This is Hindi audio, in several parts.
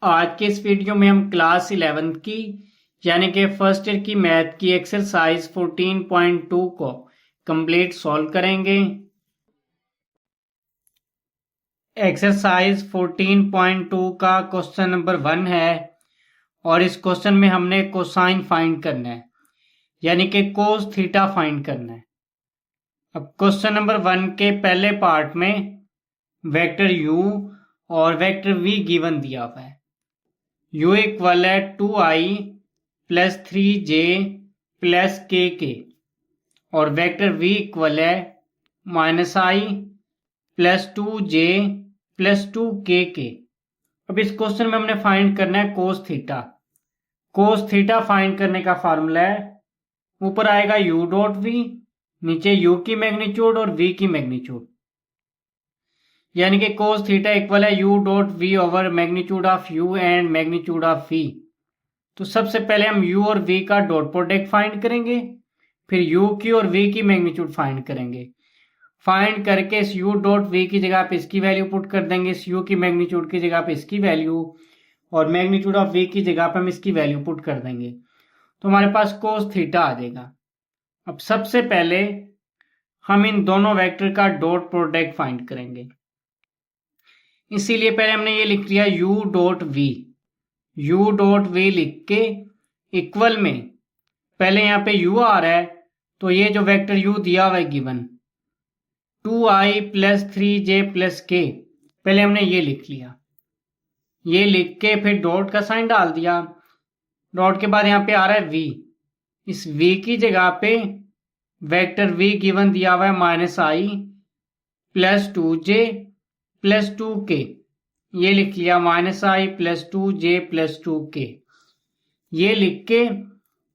आज के इस वीडियो में हम क्लास 11 की यानी कि फर्स्ट ईयर की मैथ की एक्सरसाइज 14.2 को कंप्लीट सॉल्व करेंगे। एक्सरसाइज 14.2 का क्वेश्चन नंबर 1 है और इस क्वेश्चन में हमने कोसाइन फाइंड करना है यानी कि कोस थीटा फाइंड करना है। अब क्वेश्चन नंबर 1 के पहले पार्ट में वेक्टर u और वेक्टर v गिवन दिया हुआ है। u इक्वल है 2i प्लस 3j प्लस के और वेक्टर v इक्वल है -i plus 2j plus 2k। अब इस क्वेश्चन में हमने फाइंड करना है cos theta. Cos theta find करने का फार्मूला है, ऊपर आएगा u डॉट v, नीचे u की मैग्नीट्यूड और v की मैग्नीट्यूड, यानी कि कोस थीटा इक्वल है u dot v over magnitude of u and magnitude of v। तो सबसे पहले हम u और v का डॉट प्रोडक्ट फाइंड करेंगे, फिर u की और v की मैग्नीट्यूड फाइंड करेंगे। फाइंड करके इस u डॉट v की जगह पे इसकी वैल्यू पुट कर देंगे, इस u की मैग्नीट्यूड की जगह पे इसकी वैल्यू और मैग्नीट्यूड ऑफ v की जगह पे हम इसकी वैल्यू पुट कर देंगे, तो हमारे पास कोस थीटा आ जाएगा। अब सबसे पहले हम इन दोनों वेक्टर का डॉट प्रोडक्ट फाइंड करेंगे, इसीलिए पहले हमने ये लिख लिया u dot v। u dot v लिख के इक्वल में पहले यहाँ पे u आ रहा है, तो ये जो वेक्टर u दिया हुआ है given 2i plus 3j plus k, पहले हमने ये लिख लिया। ये लिख के फिर डॉट का साइन डाल दिया। डॉट के बाद यहाँ पे आ रहा है v, इस v की जगह पे वेक्टर v गिवन दिया हुआ है -i plus 2j plus 2k, ये लिख लिया -i plus 2j plus 2k। ये लिख के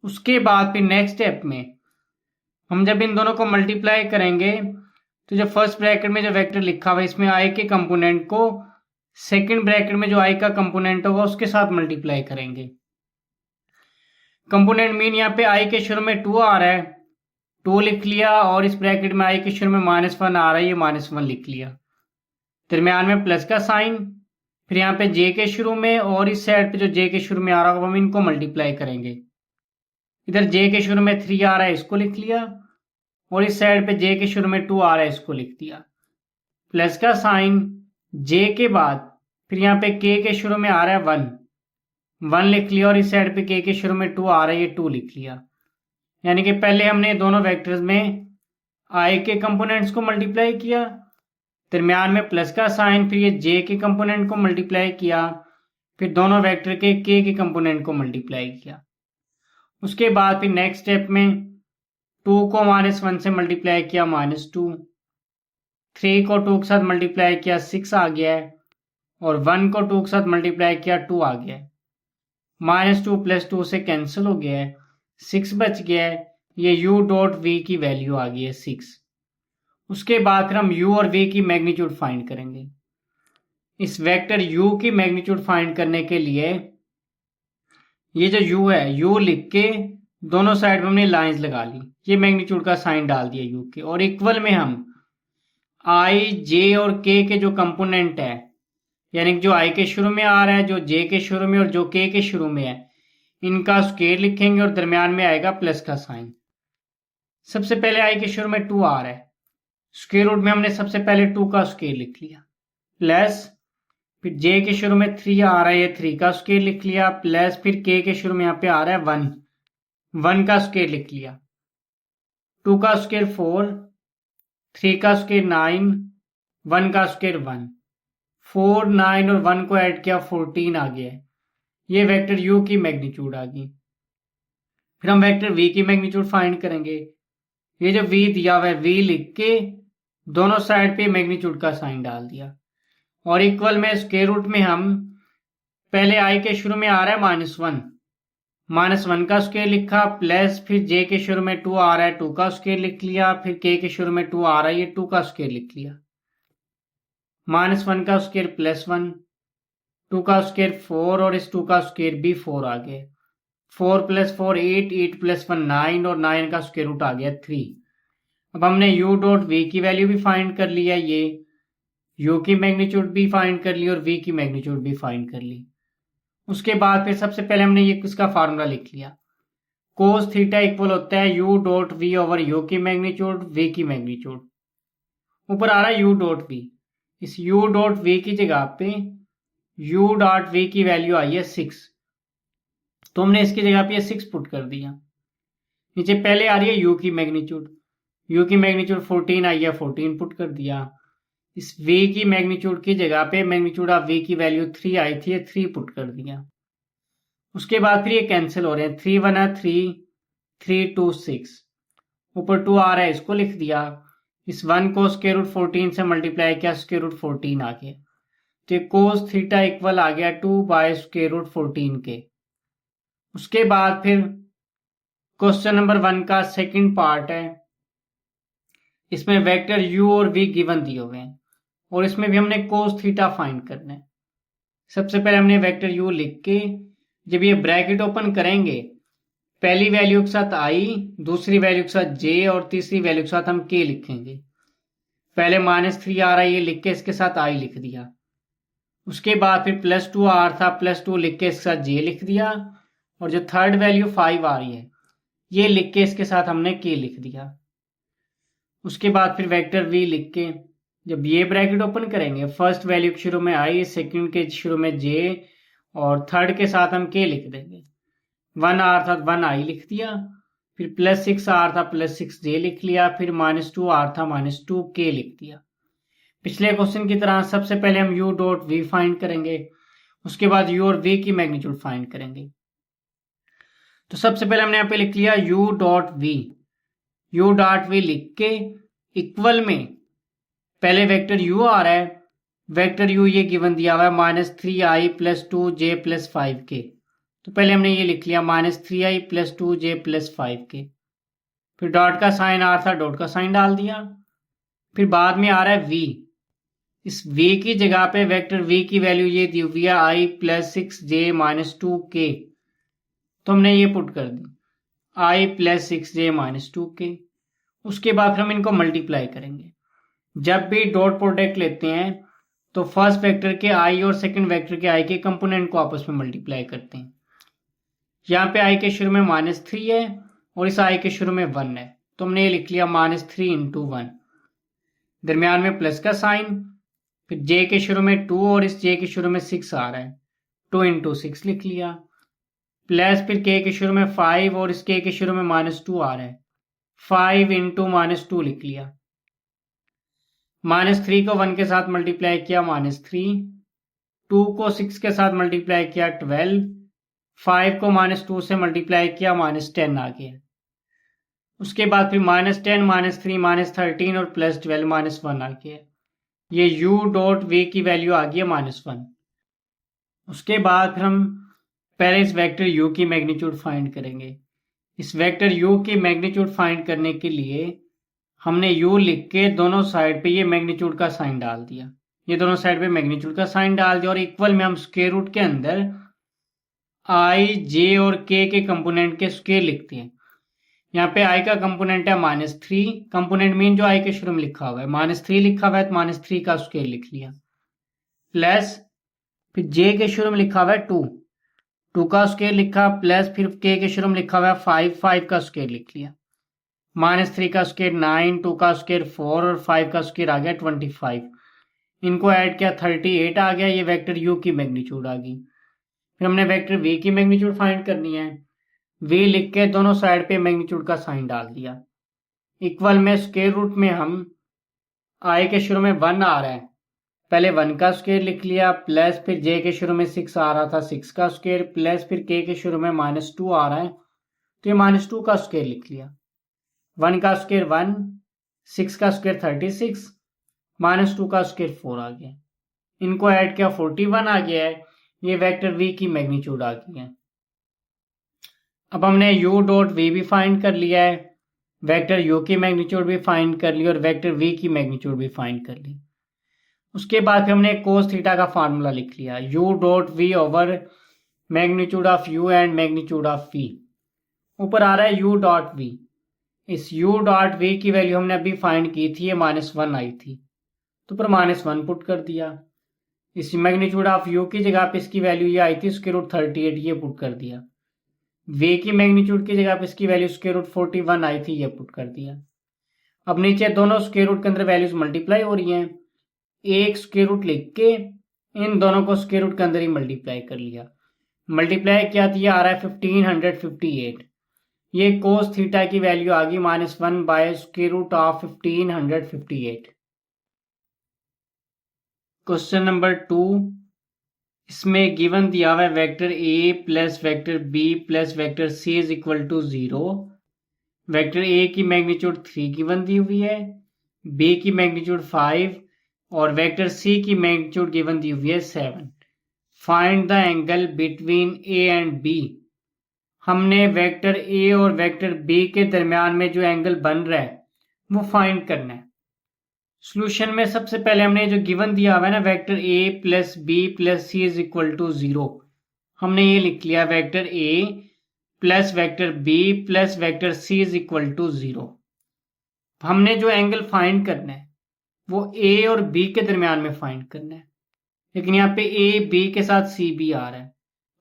उसके बाद फिर नेक्स्ट स्टेप में हम जब इन दोनों को मल्टीप्लाई करेंगे तो जो फर्स्ट ब्रैकेट में जो वेक्टर लिखा हुआ है इसमें i के कंपोनेंट को सेकंड ब्रैकेट में जो i का कंपोनेंट होगा उसके साथ मल्टीप्लाई करेंगे। कंपोनेंट मीन यहाँ पे i के शुरू में 2 आ रहा है, 2 लिख लिया, और इस ब्रैकेट में i के शुरू में -1 आ रहा है, ये -1 लिख लिया। दरम्यान में प्लस का साइन, फिर यहाँ पे j के शुरू में और इस साइड पे जो j के शुरू में आ रहा होगा हम इनको मल्टीप्लाई करेंगे। इधर j के शुरू में 3 आ रहा है, इसको लिख लिया, और इस साइड पे j के शुरू में 2 आ रहा है, इसको लिख दिया। प्लस का साइन, j के बाद फिर यहाँ पे k के शुरू में आ रहा है 1 लिख लिया, और इस साइड पे k के शुरू में 2 आ रहा है, ये 2 लिख लिया। यानी कि पहले हमने दोनों वेक्टर्स में i के कंपोनेंट्स को मल्टीप्लाई किया, दरम्यान में प्लस का साइन, फिर ये j के कंपोनेंट को मल्टीप्लाई किया, फिर दोनों वेक्टर के k के कंपोनेंट को मल्टीप्लाई किया। उसके बाद फिर नेक्स्ट स्टेप में 2 को -1 से मल्टीप्लाई किया -2, 3 को 2 के साथ मल्टीप्लाई किया 6 आ गया है, और 1 को 2 के साथ मल्टीप्लाई किया 2 आ गया है। -2 प्लस 2 से कैंसिल हो गया है, 6 बच गया है, ये u डॉट v की वैल्यू आ गई है 6। उसके बाद फिर हम u और v की मैग्नीट्यूड फाइंड करेंगे। इस वेक्टर u की मैग्नीट्यूड फाइंड करने के लिए ये जो u है, u लिख के दोनों साइड में हमने लाइंस लगा ली, ये मैग्नीट्यूड का साइन डाल दिया u के, और इक्वल में हम i, j और k के जो कंपोनेंट है, यानी जो i के शुरू में आ रहा है, जो j के शुरू में और जो k के शुरू में है, इनका स्क्वायर लिखेंगे और दरम्यान में आएगा प्लस का साइन। सबसे पहले i के शुरू में 2 आ रहा है, स्क्वायर रूट में हमने सबसे पहले 2 का स्क्वायर लिख लिया, प्लस फिर j के शुरू में 3 आ रहा है, ये 3 का स्क्वायर लिख लिया, प्लस फिर k के शुरू में यहाँ पे आ रहा है 1 का स्क्वायर लिख लिया, 2 का स्क्वायर 4, 3 का स्क्वायर 9, 1 का स्क्वायर 1, 4, 9 और 1 को ऐड किया 14 आ गया है। ये वेक्टर u की मैग्नीट्यूड आ गई। फिर हम वेक्टर v की मैग्नीट्यूड फाइंड करेंगे। ये जो v दिया हुआ है, v लिख के दोनों साइड पे मैग्नीट्यूड का साइन डाल दिया, और इक्वल में स्क्वायर रूट में हम पहले i के शुरू में आ रहा है -1 का स्क्वायर लिखा, प्लस फिर j के शुरू में 2 आ रहा है, 2 का स्क्वायर लिख लिया, फिर k के शुरू में 2 आ रहा है, ये 2 का स्क्वायर लिख लिया, -1 का स्क्वायर प्लस 1, 2 का स्क्वायर 4, और इस 2 का स्क्वायर भी 4 आ गया। 4 प्लस 4 8, 8 प्लस 1 9, और 9 का स्क्वायर रूट आ गया 3। अब हमने u डॉट v की वैल्यू भी फाइंड कर लिया, ये u की मैग्नीट्यूड भी फाइंड कर ली और v की मैग्नीट्यूड भी फाइंड कर ली। उसके बाद फिर सबसे पहले हमने ये इसका फार्मूला लिख लिया, कोस थीटा इक्वल होता है U dot V over U की मैग्नीट्यूड वी की मैग्नीट्यूड। ऊपर आ रहा है यू डॉट वी, इस यू डॉट वी की जगह पे यू डॉट वी की वैल्यू आई है 6, तो हमने इसकी जगह पे 6 पुट कर दिया। नीचे पहले आ रही है यू की मैग्नीट्यूड, यू की मैग्नीट्यूड 14 आई है, 14 पुट कर दिया। इस v की मैग्नीट्यूड की जगह पे मैग्नीट्यूड ऑफ v की वैल्यू 3 आई थी, 3 पुट कर दिया। उसके बाद फिर ये कैंसिल हो रहे हैं, 3 1 3, 3 2 6, ऊपर 2 आ रहा है, इसको लिख दिया। इस 1 को स्क्वायर रूट 14 से मल्टीप्लाई किया, स्क्वायर रूट 14 आ गया, तो कोस थीटा इक्वल आ गया 2 बाय स्क्वायर रूट 14 के। उसके बाद फिर क्वेश्चन नंबर 1 का सेकंड पार्ट है, इसमें वेक्टर u और v गिवन दिए हुए हैं और इसमें भी हमने कोस थीटा फाइंड करना है। सबसे पहले हमने वेक्टर u लिख के जब ये ब्रैकेट ओपन करेंगे, पहली वैल्यू के साथ i, दूसरी वैल्यू के साथ j और तीसरी वैल्यू के साथ हम k लिखेंगे। पहले -3 आ रहा है, ये लिख के इसके साथ i लिख दिया। उसके बाद फिर +2 आ रहा था, +2 लिख के इसके साथ j लिख दिया, और जो थर्ड वैल्यू 5 आ रही है, ये लिख के इसके साथ हमने k लिख दिया। उसके बाद फिर वेक्टर v लिख के जब ये ब्रैकेट ओपन करेंगे, फर्स्ट वैल्यू के शुरू में i, सेकंड के शुरू में j और थर्ड के साथ हम k लिख देंगे। 1 आ रहा था 1 i लिख दिया, फिर +6 आ रहा था +6 j लिख लिया, फिर -2 आ रहा था -2 k लिख दिया। पिछले क्वेश्चन की तरह सबसे पहले हम u डॉट v फाइंड करेंगे, उसके बाद u और v की मैग्नीट्यूड फाइंड करेंगे। तो सबसे पहले हमने यहाँ पे लिख लिया u dot v, u dot v लिख के इक्वल में पहले वेक्टर u आ रहा है, वेक्टर u ये गिवन दिया हुआ है -3i + 2j + 5k, तो पहले हमने ये लिख लिया -3i + 2j + 5k। फिर डॉट का साइन आ रहा था, डॉट का साइन डाल दिया। फिर बाद में आ रहा है v, इस v की जगह पे वेक्टर v की वैल्यू ये दी हुई है i + 6j - 2k, तो हमने ये पुट कर दी i + 6j - 2k। उसके बाद हम इनको मल्टीप्लाई करेंगे। जब भी डॉट प्रोडक्ट लेते हैं तो फर्स्ट वेक्टर के i और सेकंड वेक्टर के i के कंपोनेंट को आपस में मल्टीप्लाई करते हैं। यहाँ पे i के शुरू में -3 है और इस i के शुरू में 1 है, तो हमने ये लिख लिया -3 × 1, दरमियान में प्लस का साइन, फिर j के शुरू में 2 और इस j के शुरू में 6 आ रहा है, 2 × 6 लिख लिया, प्लस फिर k के शुरू में 5 और इस k के शुरू में -2 आ रहा है, 5 × -2 लिख लिया। -3 को 1 के साथ मल्टीप्लाई किया -3, 2 को 6 के साथ मल्टीप्लाई किया 12, 5 को -2 से मल्टीप्लाई किया -10 आ गया। उसके बाद फिर -10 -3 -13 और +12 -1 आ गया। ये u डॉट v की वैल्यू आ गई है -1। उसके बाद फिर हम पहले इस वेक्टर u की मैग्नीट्यूड फाइंड करेंगे। इस वेक्टर u की मैग्नीट्यूड फाइंड करने के लिए हमने u लिख के दोनों साइड पे ये मैग्नीट्यूड का साइन डाल दिया, ये दोनों साइड पे मैग्नीट्यूड का साइन डाल दिया, और इक्वल में हम स्क्वायर रूट के अंदर i, j और k के कंपोनेंट के स्क्वायर लिखते हैं। यहाँ पे i का कंपोनेंट है -3, कंपोनेंट मीन जो i के शुरू में लिखा हुआ है, -3 लिखा हुआ है तो -3 का स्क्वायर लिख लिया, प्लस फिर j के शुरू में लिखा हुआ है 2, 2 का स्क्वायर लिखा, प्लस फिर k के शुरू में लिखा हुआ है 5, 5 का स्क्वायर लिख लिया, -3 का स्क्वायर 9, 2 का स्क्वायर 4 और 5 का स्क्वायर आ गया 25। इनको ऐड किया 38 आ गया, ये वेक्टर u की मैग्नीट्यूड आ गई। फिर हमने वेक्टर v की मैग्नीट्यूड फाइंड करनी है, v लिख के दोनों साइड पे मैग्नीट्यूड का साइन डाल दिया, इक्वल में स्क्वायर रूट में हम i के शुरू में 1 आ रहा है, पहले 1 का स्क्वायर लिख लिया, प्लस फिर j के शुरू में 6 आ रहा था 6 का स्क्वायर, प्लस फिर k के शुरू में -2 आ रहा है तो ये -2 का स्क्वायर लिख लिया, 1 का स्क्वायर 1, 6 का स्क्वायर 36, -2 का स्क्वायर 4 आ गया। इनको ऐड किया 41 आ गया है, ये वेक्टर v की मैग्नीट्यूड आ गई है। अब हमने u डॉट v भी फाइंड कर लिया है, वेक्टर u की मैग्नीट्यूड भी फाइंड कर ली और वेक्टर v की मैग्नीट्यूड भी फाइंड कर ली। उसके बाद फिर हमने कोस थीटा का फार्मूला लिख लिया, u dot v over magnitude of u and magnitude of v। ऊपर आ रहा है u डॉट v, इस u डॉट v की वैल्यू हमने अभी फाइंड की थी, ये -1 आई थी, तो पर -1 पुट कर दिया। इस मैग्नीट्यूड ऑफ यू की जगह पे इसकी वैल्यू ये आई थी √38, ये पुट कर दिया। वे की मैग्नीट्यूड की जगह पे इसकी वैल्यू √41 आई थी, ये पुट कर दिया। अब नीचे दोनों स्क्वायर रूट के अंदर वैल्यूज मल्टीप्लाई हो रही हैं, एक स्क्वायर रूट लिख के इन दोनों को स्क्वायर रूट के अंदर ही मल्टीप्लाई कर लिया। मल्टीप्लाई किया तो ये आ रहा है 1558। ये कोस थीटा की वैल्यू आ गई -1 by square root of 1558। Question number 2, इसमें गिवन दिया हुआ है vector A plus vector B plus vector C is equal to 0। Vector A की मैग्नीट्यूड 3 गिवन दी हुई है, बी की मैग्नीट्यूड 5 और वेक्टर सी की मैग्नीट्यूड गिवन दी हुई है 7। Find the angle between A and B. हमने वेक्टर ए और वेक्टर बी के दरमियान में जो एंगल बन रहा है वो फाइंड करना है। सॉल्यूशन में सबसे पहले हमने जो गिवन दिया हुआ है ना, vector A plus B plus C is equal to 0, हमने ये लिख लिया vector A plus vector B plus vector C is equal to 0। हमने जो एंगल फाइंड करना है वो ए और बी के दरमियान में फाइंड करना है, लेकिन यहाँ पे ए बी के साथ सी भी आ रहा है,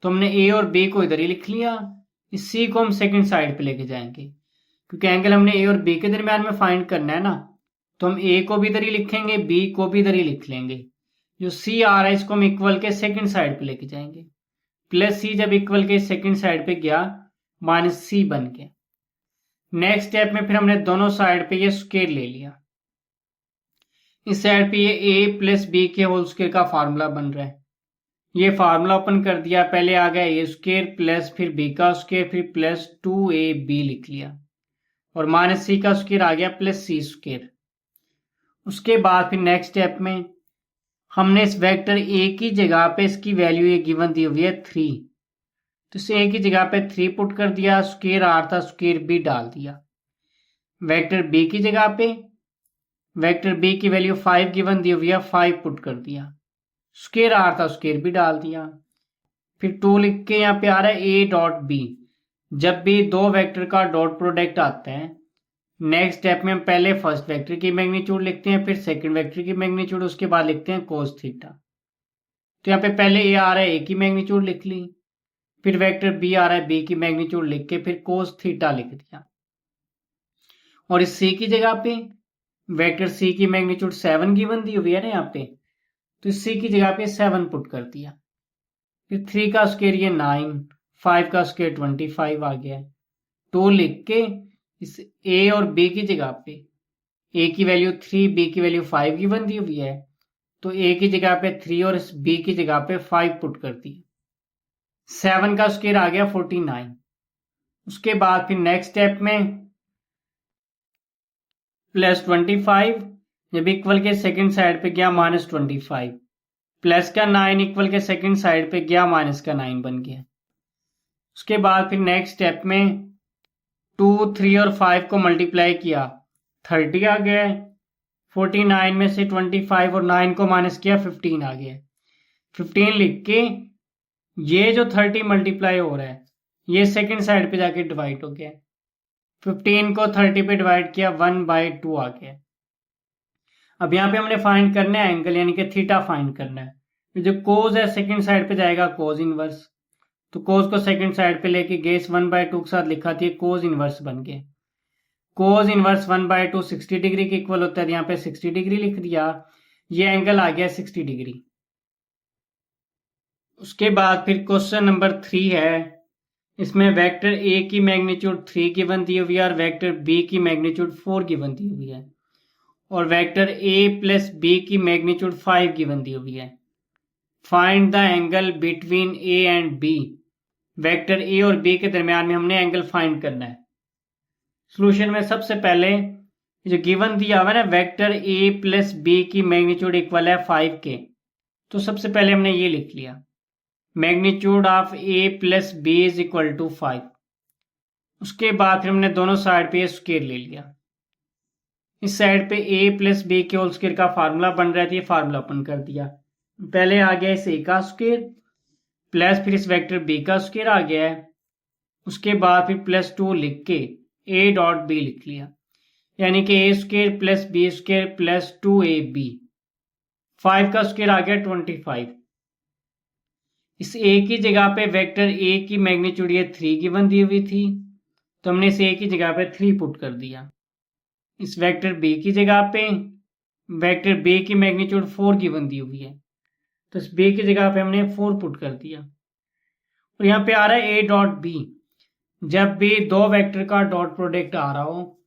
तो हमने ए और बी को इधर ही लिख लिया। इस सी को हम सेकंड साइड पे लेके जाएंगे, क्योंकि एंगल हमने ए और बी के दरमियान में फाइंड करना है ना, तो हम ए को भी इधर ही लिखेंगे, बी को भी इधर ही लिख लेंगे। जो सी आ रहा है इसको हम इक्वल के सेकंड साइड पे लेके जाएंगे। प्लस सी जब इक्वल के सेकंड साइड पे गया माइनस सी बन गया। नेक्स्ट स्टेप में फिर हमने दोनों साइड पे ये स्क्वायर ले लिया। इस साइड पे ये ए प्लस बी के होल स्क्वायर का फार्मूला बन रहा है, ये फार्मूला ओपन कर दिया। पहले आ गया ए स्क्वायर प्लस फिर बी का स्क्वायर फिर प्लस 2ab लिख लिया, और माइनस सी का स्क्वायर आ गया प्लस सी स्क्वायर। उसके बाद फिर नेक्स्ट स्टेप में हमने इस वेक्टर ए की जगह पे इसकी वैल्यू ये गिवन दी हुई है 3, तो इस ए की जगह पे 3 पुट कर दिया, स्क्वायर आर था स्क्वायर बी डाल दिया। वेक्टर बी की जगह पे वेक्टर बी की वैल्यू 5 गिवन दी हुई है, 5 पुट कर दिया, स्क्वायर आर था स्क्वायर बी डाल दिया। फिर 2 लिख के यहाँ पे आ रहा है ए डॉट बी। जब भी दो वेक्टर का डॉट प्रोडक्ट आता है, नेक्स्ट स्टेप में हम पहले फर्स्ट वेक्टर की मैग्नीट्यूड लिखते हैं, फिर सेकंड वेक्टर की मैग्नीट्यूड, उसके बाद लिखते हैं कोस थीटा। तो यहाँ पे पहले ए आ रहा है, ए की मैग्नीट्यूड लिख ली, फिर वेक्टर बी आ रहा है, बी की मैग्नीट्यूड लिख के फिर कोस थीटा लिख दिया। और इस सी की जगह पे वेक्टर सी की मैग्नीट्यूड 7 गिवन दी हुई है ना यहाँ पे, तो इस सी की जगह पे 7 पुट कर दिया। फिर 3 का स्क्वायर ये 9, 5 का स्क्वायर 25 आ गया। 2 लिख के इस ए और बी की जगह पे ए की वैल्यू 3 बी की वैल्यू 5 गिवन दी हुई है, तो ए की जगह पे 3 और इस बी की जगह पे 5 पुट कर दिया। 7 का स्क्वायर आ गया 49। उसके बाद फिर नेक्स्ट स्टेप में प्लस 25 जब इक्वल के सेकंड साइड पे गया -25, प्लस का 9 इक्वल के सेकंड साइड पे गया माइनस का 9 बन गया। उसके बाद फिर नेक्स्ट स्टेप में 2, 3 और 5 को मल्टीप्लाई किया, 30 आ गया। 49 में से 25 और 9 को माइनस किया, 15 आ गया। 15 लिख के ये जो 30 मल्टीप्लाई हो रहा है ये सेकंड साइड पे जाके डिवाइड हो गया। 15 को 30 पे डिवाइड किया, 1/2 आ गया। अब यहाँ पे हमने फाइंड करना है एंगल, यानी कि थीटा फाइंड करना है। जो कोज है सेकंड साइड पे जाएगा कोज इनवर्स, तो कोज को सेकंड साइड पे लेके गए, 1/2 के साथ लिखा थी, कोज इनवर्स बन गए। कोज इनवर्स 1/2 60 डिग्री के इक्वल होता है, यहाँ पे 60 डिग्री लिख दिया, ये एंगल आ गया 60 डिग्री। उसके बाद फिर क्वेश्चन नंबर 3 है, इसमें वेक्टर ए की मैग्नीट्यूड 3 गिवन दी हुई है और वेक्टर बी की मैग्नीट्यूड 4 गिवन दी हुई है, और वेक्टर ए प्लस बी की मैग्नीट्यूड 5 गिवन दी हुई है। Find the angle between A and B. Vector A और बी के दरमियान में हमने एंगल फाइंड करना है। सॉल्यूशन में सबसे पहले जो गिवन दिया हुआ है ना, वेक्टर ए प्लस बी की मैग्नीट्यूड इक्वल है 5 के, तो सबसे पहले हमने ये लिख लिया, magnitude of A plus B is equal to 5। उसके बाद फिर हमने दोनों साइड पे स्क्वायर ले लिया। इस साइड पे ए प्लस बी के होल स्क्वायर का फार्मूला बन रहा था, ये फार्मूला ओपन कर दिया। पहले आ गया इस ए का स्क्वायर प्लस फिर इस वेक्टर बी का स्क्वायर आ गया है। उसके बाद फिर +2 लिख के ए डॉट बी लिख लिया, यानी कि A square plus B square plus 2ab। 5 का स्क्वायर आ गया 25। इस ए की जगह पे वेक्टर ए की मैग्नीट्यूड ये 3 गिवन दी हुई थी, तो हमने इस ए की जगह पे 3 पुट कर दिया। इस वेक्टर बी की जगह पे वेक्टर बी की मैग्नीट्यूड 4 गिवन दी हुई है, तो इस बी की जगह पे हमने 4 पुट कर दिया। और यहाँ पे आ रहा है ए डॉट बी। जब भी दो वेक्टर का डॉट प्रोडक्ट आ रहा हो,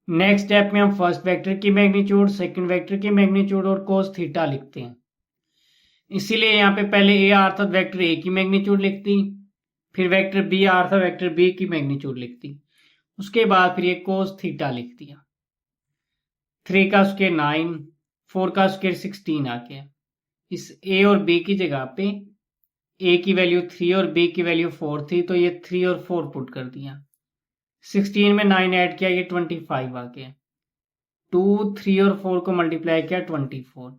नेक्स्ट स्टेप में हम फर्स्ट वेक्टर की मैग्नीट्यूड, सेकंड वेक्टर की मैग्नीट्यूड और कोस थीटा लिखते हैं। इसीलिए यहाँ पे पहले ए आ रहा था वेक्टर ए की मैग्नीट्यूड लिखती, फिर वेक्टर बी आ रहा था वेक्टर बी की मैग्नीट्यूड लिखती, उसके बाद फिर ये कोस थीटा लिख दिया। 3 का स्क्वायर 9, 4 का स्क्वायर 16 आ गया। इस ए और बी की जगह पे ए की वैल्यू 3 और बी की वैल्यू 4 थी, तो ये 3 और 4 पुट कर दिया। 16 में 9 ऐड किया, ये 25 आ गया। 2, 3 और 4 को मल्टीप्लाई किया 24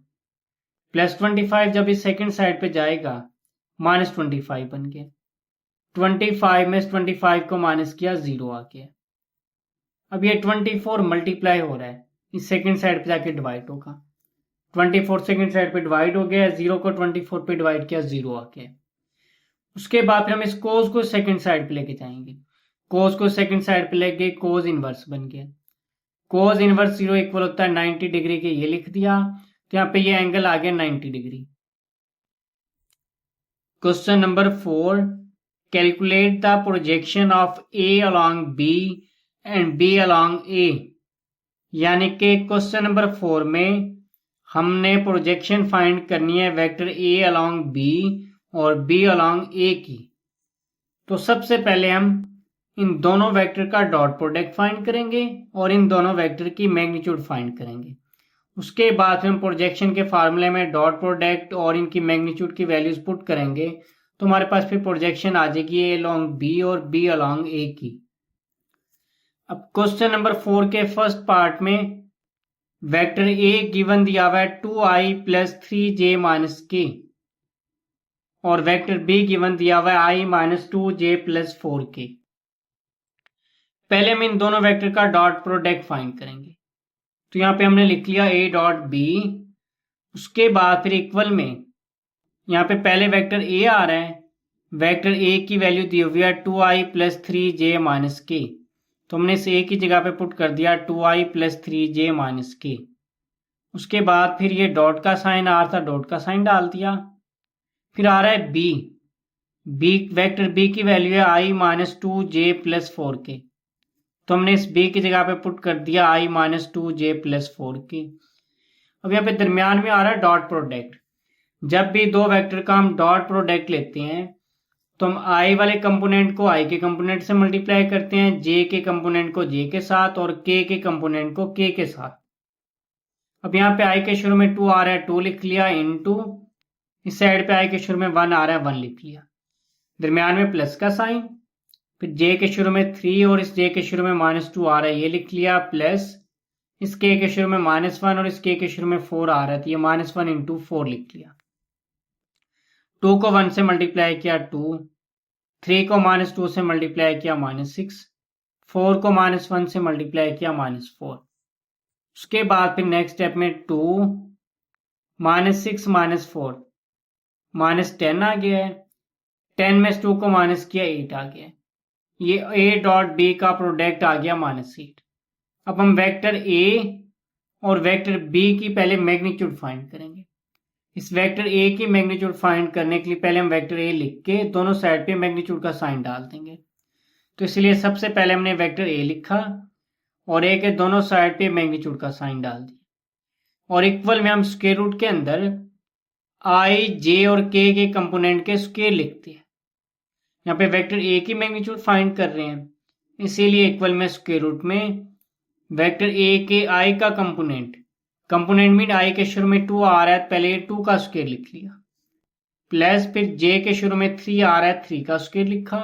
प्लस 25 जब इस सेकंड साइड पे जाएगा माइनस 25 बन गया। 25 में 25 को माइनस किया 0 आ गया। अब ये 24 मल्टीप्लाई हो रहा है, इस सेकंड साइड पे जाके डिवाइड होगा। 24 सेकंड साइड पे डिवाइड हो गया, 0 को 24 पे डिवाइड किया 0 आ गया। उसके बाद फिर हम इस कोस को सेकंड साइड पे लेके जाएंगे। कोस को सेकंड साइड पे लेके कोस इनवर्स बन गया। कोस इनवर्स 0 इक्वल होता है 90 डिग्री के, ये लिख दिया, तो यहाँ पे ये एंगल आ गया 90 degree. Question number 4, calculate the projection of A along B and B along A. यानी कि क्वेश्चन नंबर 4 में हमने प्रोजेक्शन फाइंड करनी है वेक्टर ए अलोंग बी और बी अलोंग ए की। तो सबसे पहले हम इन दोनों वेक्टर का डॉट प्रोडक्ट फाइंड करेंगे और इन दोनों वेक्टर की मैग्नीट्यूड फाइंड करेंगे। उसके बाद हम प्रोजेक्शन के फार्मूले में डॉट प्रोडक्ट और इनकी मैग्नीट्यूड की वैल्यूज पुट करेंगे, तो हमारे पास फिर प्रोजेक्शन आ जाएगी ए अलोंग बी और बी अलोंग ए की। अब क्वेश्चन नंबर 4 के फर्स्ट पार्ट में वेक्टर ए गिवन दिया हुआ है 2i प्लस 3j माइनस के और वेक्टर बी गिवन दिया हुआ है i minus 2j plus 4k। पहले हम इन दोनों वेक्टर का डॉट प्रोडक्ट फाइंड करेंगे, तो यहां पे हमने लिख लिया a डॉट बी। उसके बाद फिर इक्वल में यहां पे पहले वेक्टर a आ रहा है, वेक्टर a की वैल्यू दी हुई है 2i plus 3j minus K, तो हमने इस a की जगह पे पुट कर दिया 2i प्लस 3j माइनस के। उसके बाद फिर ये डॉट का साइन आ रहा था, डॉट का साइन डाल दिया। फिर आ रहा है b वेक्टर b की वैल्यू है i minus 2j plus 4k, तो हमने इस b की जगह पे पुट कर दिया i minus 2j plus 4k। अब यहाँ पे दरमियान में आ रहा है डॉट प्रोडक्ट। जब भी दो वेक्टर का हम डॉट प्रोडक्ट लेते हैं तो हम i वाले कंपोनेंट को i के कंपोनेंट से मल्टीप्लाई करते हैं, j के कंपोनेंट को j के साथ और k के कंपोनेंट को k के साथ। अब यहाँ पे i के शुरू में 2 आ रहा है, 2 लिख लिया, इनटू इस साइड पे i के शुरू में 1 आ रहा है, 1 लिख लिया। दरमियान में प्लस का साइन, फिर j के शुरू में 3 और इस j के शुरू में -2 आ रहा है, ये लिख लिया, प्लस इस k के शुरू में -1 और इस k के शुरू में 4 आ रहा है, तो ये -1 इंटू 4 लिख लिया। 2 को 1 से मल्टीप्लाई किया 2, 3 को -2 से मल्टीप्लाई किया -6, 4 को -1 से मल्टीप्लाई किया -4। उसके बाद फिर नेक्स्ट स्टेप में 2 -6 -4 -10 आ गया है, 10 में 2 को माइनस किया 8 आ गया। ये a डॉट बी का प्रोडक्ट आ गया -8। अब हम वेक्टर a और वेक्टर b की पहले मैग्नीट्यूड फाइंड करेंगे। इस वेक्टर a की मैग्नीट्यूड फाइंड करने के लिए पहले हम वेक्टर a लिख के दोनों साइड पे मैग्नीट्यूड का साइन डाल देंगे। तो इसलिए सबसे पहले हमने वेक्टर a लिखा और a के दोनों साइड पे मैग्नीट्यूड का साइन डाल दिया और इक्वल में हम स्क्वायर रूट के अंदर i, j और k के कंपोनेंट के स्क्वायर लिखते हैं। यहाँ पे वेक्टर a की मैग्नीट्यूड फाइंड कर रहे हैं, इसीलिए इक्वल में स्क्वायर रूट में वेक्टर a के i का कंपोनेंट में i के शुरू में 2 आ रहा है, पहले 2 का स्क्वायर लिख लिया, प्लस फिर j के शुरू में 3 आ रहा है, 3 का स्क्वायर लिखा,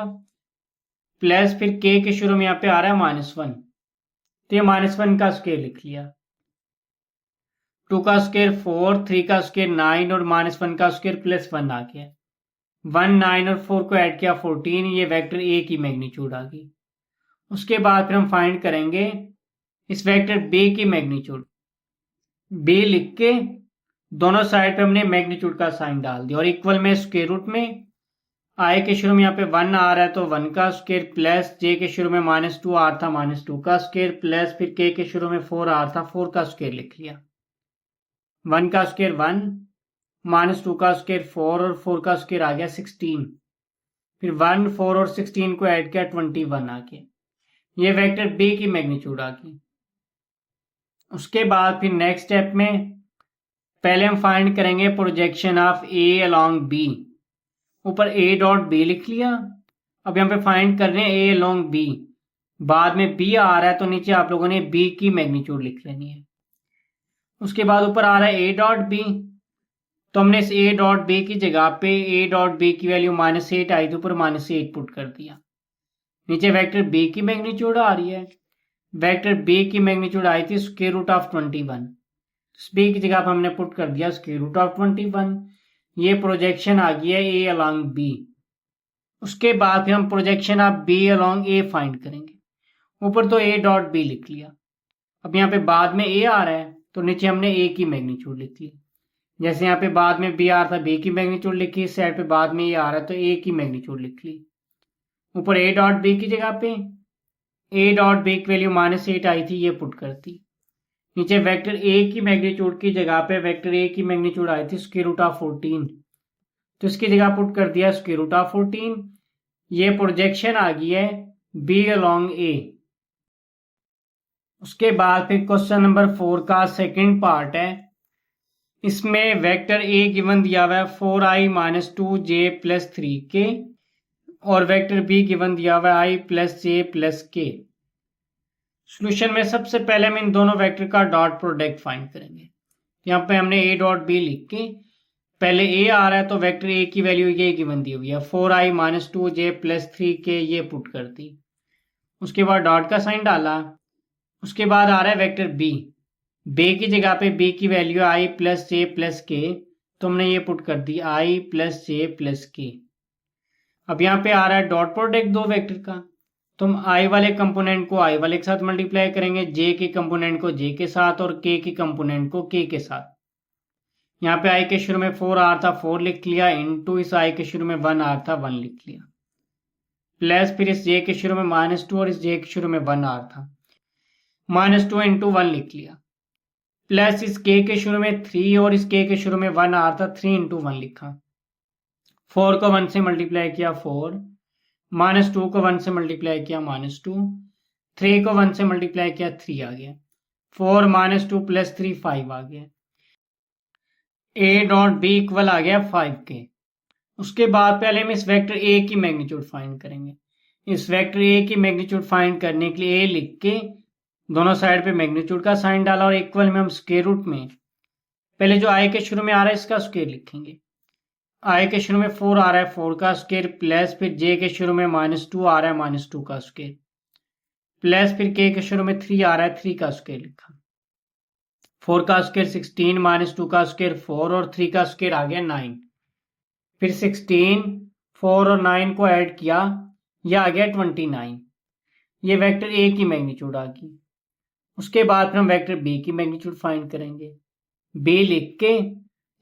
प्लस फिर k के शुरू में यहाँ पे आ रहा है -1, तो ये -1 का स्क्वायर लिख लिया। 2 का स्क्वायर 4, 3 का स्क्वायर 9 और -1 का स्क्वायर प्लस 1 आ गया। 1, 9 और 4 को ऐड किया 14, ये वेक्टर a की मैग्नीट्यूड आ गई। उसके बाद फिर हम फाइंड करेंगे इस वेक्टर b की मैग्नीट्यूड। b लिख के दोनों साइड पे हमने मैग्नीट्यूड का साइन डाल दिया और इक्वल में स्क्वायर रूट में आई के शुरू में यहाँ पे 1 आ रहा है तो 1 का स्क्वायर प्लस जे के शुरू में -2 आ रहा था -2 का स्क्वायर प्लस फिर के शुरू में 4 आ रहा था 4 का स्क्वायर लिख लिया। 1 का स्क्वायर 1 -2 का स्क्वायर 4 और 4 का स्क्वायर आ गया 16। फिर 1 4 और 16 को ऐड किया 21 आ गया। ये वेक्टर बी की मैग्नीट्यूड आ गई। उसके बाद फिर नेक्स्ट स्टेप में पहले हम फाइंड करेंगे projection of A along B. ऊपर ए डॉट बी लिख लिया। अब यहाँ पे फाइंड कर रहे हैं ए अलोंग बी। बाद में बी आ रहा है तो नीचे आप लोगों ने बी की मैग्नीट्यूड लिख लेनी है। उसके बाद ऊपर आ रहा है ए डॉट बी, तो हमने इस ए डॉट बी की जगह पे ए डॉट बी की वैल्यू -8 आई थी, ऊपर -8 पुट कर दिया। नीचे वेक्टर बी की मैग्नीट्यूड आ रही है। वेक्टर बी की मैग्नीट्यूड आई थी स्क्वायर रूट ऑफ 21। बी की जगह पर हमने पुट कर दिया स्क्वायर रूट ऑफ 21। ये प्रोजेक्शन आ गया ए अलोंग बी। उसके बाद फिर हम projection of B along A find करेंगे। ऊपर तो ए डॉट बी लिख लिया। अब यहाँ पे बाद में ए आ रहा है तो नीचे हमने ए की मैग्नीट्यूड लिख ली। जैसे यहाँ पे बाद में बी आ रहा था बी की मैग्नीट्यूड लिखी, इस साइड पे बाद में ए आ रहा है तो ए की मैग्नीट्यूड लिख ली। ऊपर ए डॉट बी की जगह पे ए डॉट बी की वैल्यू -8 आई थी, ये पुट करती। नीचे वेक्टर ए की मैग्नीट्यूड की जगह पे वेक्टर ए की मैग्नीट्यूड आई थी स्क्वायर रूट ऑफ 14, तो इसकी जगह पुट कर दिया स्क्वायर रूट ऑफ 14। ये प्रोजेक्शन आ गई है बी अलोंग ए। उसके बाद फिर क्वेश्चन नंबर 4 का सेकंड पार्ट है। इसमें वेक्टर ए गिवन दिया हुआ है 4i - 2j + 3k और वेक्टर बी गिवन दिया हुआ है i + j + k। सॉल्यूशन में सबसे पहले हम इन दोनों वेक्टर का डॉट प्रोडक्ट फाइंड करेंगे। यहाँ पे हमने ए डॉट बी लिख के पहले ए आ रहा है तो वेक्टर ए की वैल्यू ये गिवन दी हुई है 4i - 2j + 3k, ये पुट कर दी। उसके बाद डॉट का साइन डाला। उसके बाद आ रहा है वेक्टर बी। बी की जगह पे बी की वैल्यू i + j + k, तो हमने ये पुट कर दी i + j + k। अब यहाँ पे आ रहा है डॉट प्रोडक्ट दो वेक्टर का, तो हम i वाले कंपोनेंट को i वाले के साथ मल्टीप्लाई करेंगे, j के कंपोनेंट को j के साथ और k के कंपोनेंट को k के साथ। यहाँ पे i के शुरू में 4 आ रहा था 4 लिख लिया, इनटू इस i के शुरू में 1 आ रहा था 1 लिख लिया, प्लस फिर इस j के शुरू में -2 और इस j के शुरू में 1 आ रहा था -2 × 1 लिख लिया, प्लस इस k के शुरू में 3 और इस k के शुरू में 1 आ रहा था 3 × 1 लिखा। 4 को 1 से मल्टीप्लाई किया 4, -2 को 1 से मल्टीप्लाई किया -2, 3 को 1 से मल्टीप्लाई किया 3 आ गया, 4 -2 + 3 5 आ गया। ए डॉट बी इक्वल आ गया 5k। उसके बाद पहले हम इस वेक्टर ए की मैग्नीट्यूड फाइंड करेंगे। इस वेक्टर ए की मैग्नीट्यूड फाइंड करने के लिए ए लिख के दोनों साइड पे मैग्नीट्यूड का साइन डाला और इक्वल में हम स्क्वायर रूट में पहले जो आई के शुरू में आ रहा है इसका स्क्वायर लिखेंगे। आई के शुरू में 4 आ रहा है 4 का स्क्वायर, प्लस फिर जे के शुरू में -2 आ रहा है -2 का स्क्वायर, प्लस फिर के शुरू में 3 आ रहा है 3 का स्क्वायर लिखा। 4 का स्क्वायर 16, -2 का स्क्वायर 4 और 3 का स्क्वायर आ गया 9। फिर 16, 4 और 9 को ऐड किया, यह आ गया 29। ये वेक्टर ए की मैग्नीट्यूड आ गई। उसके बाद फिर हम वेक्टर बी की मैग्नीट्यूड फाइंड करेंगे। बी लिख के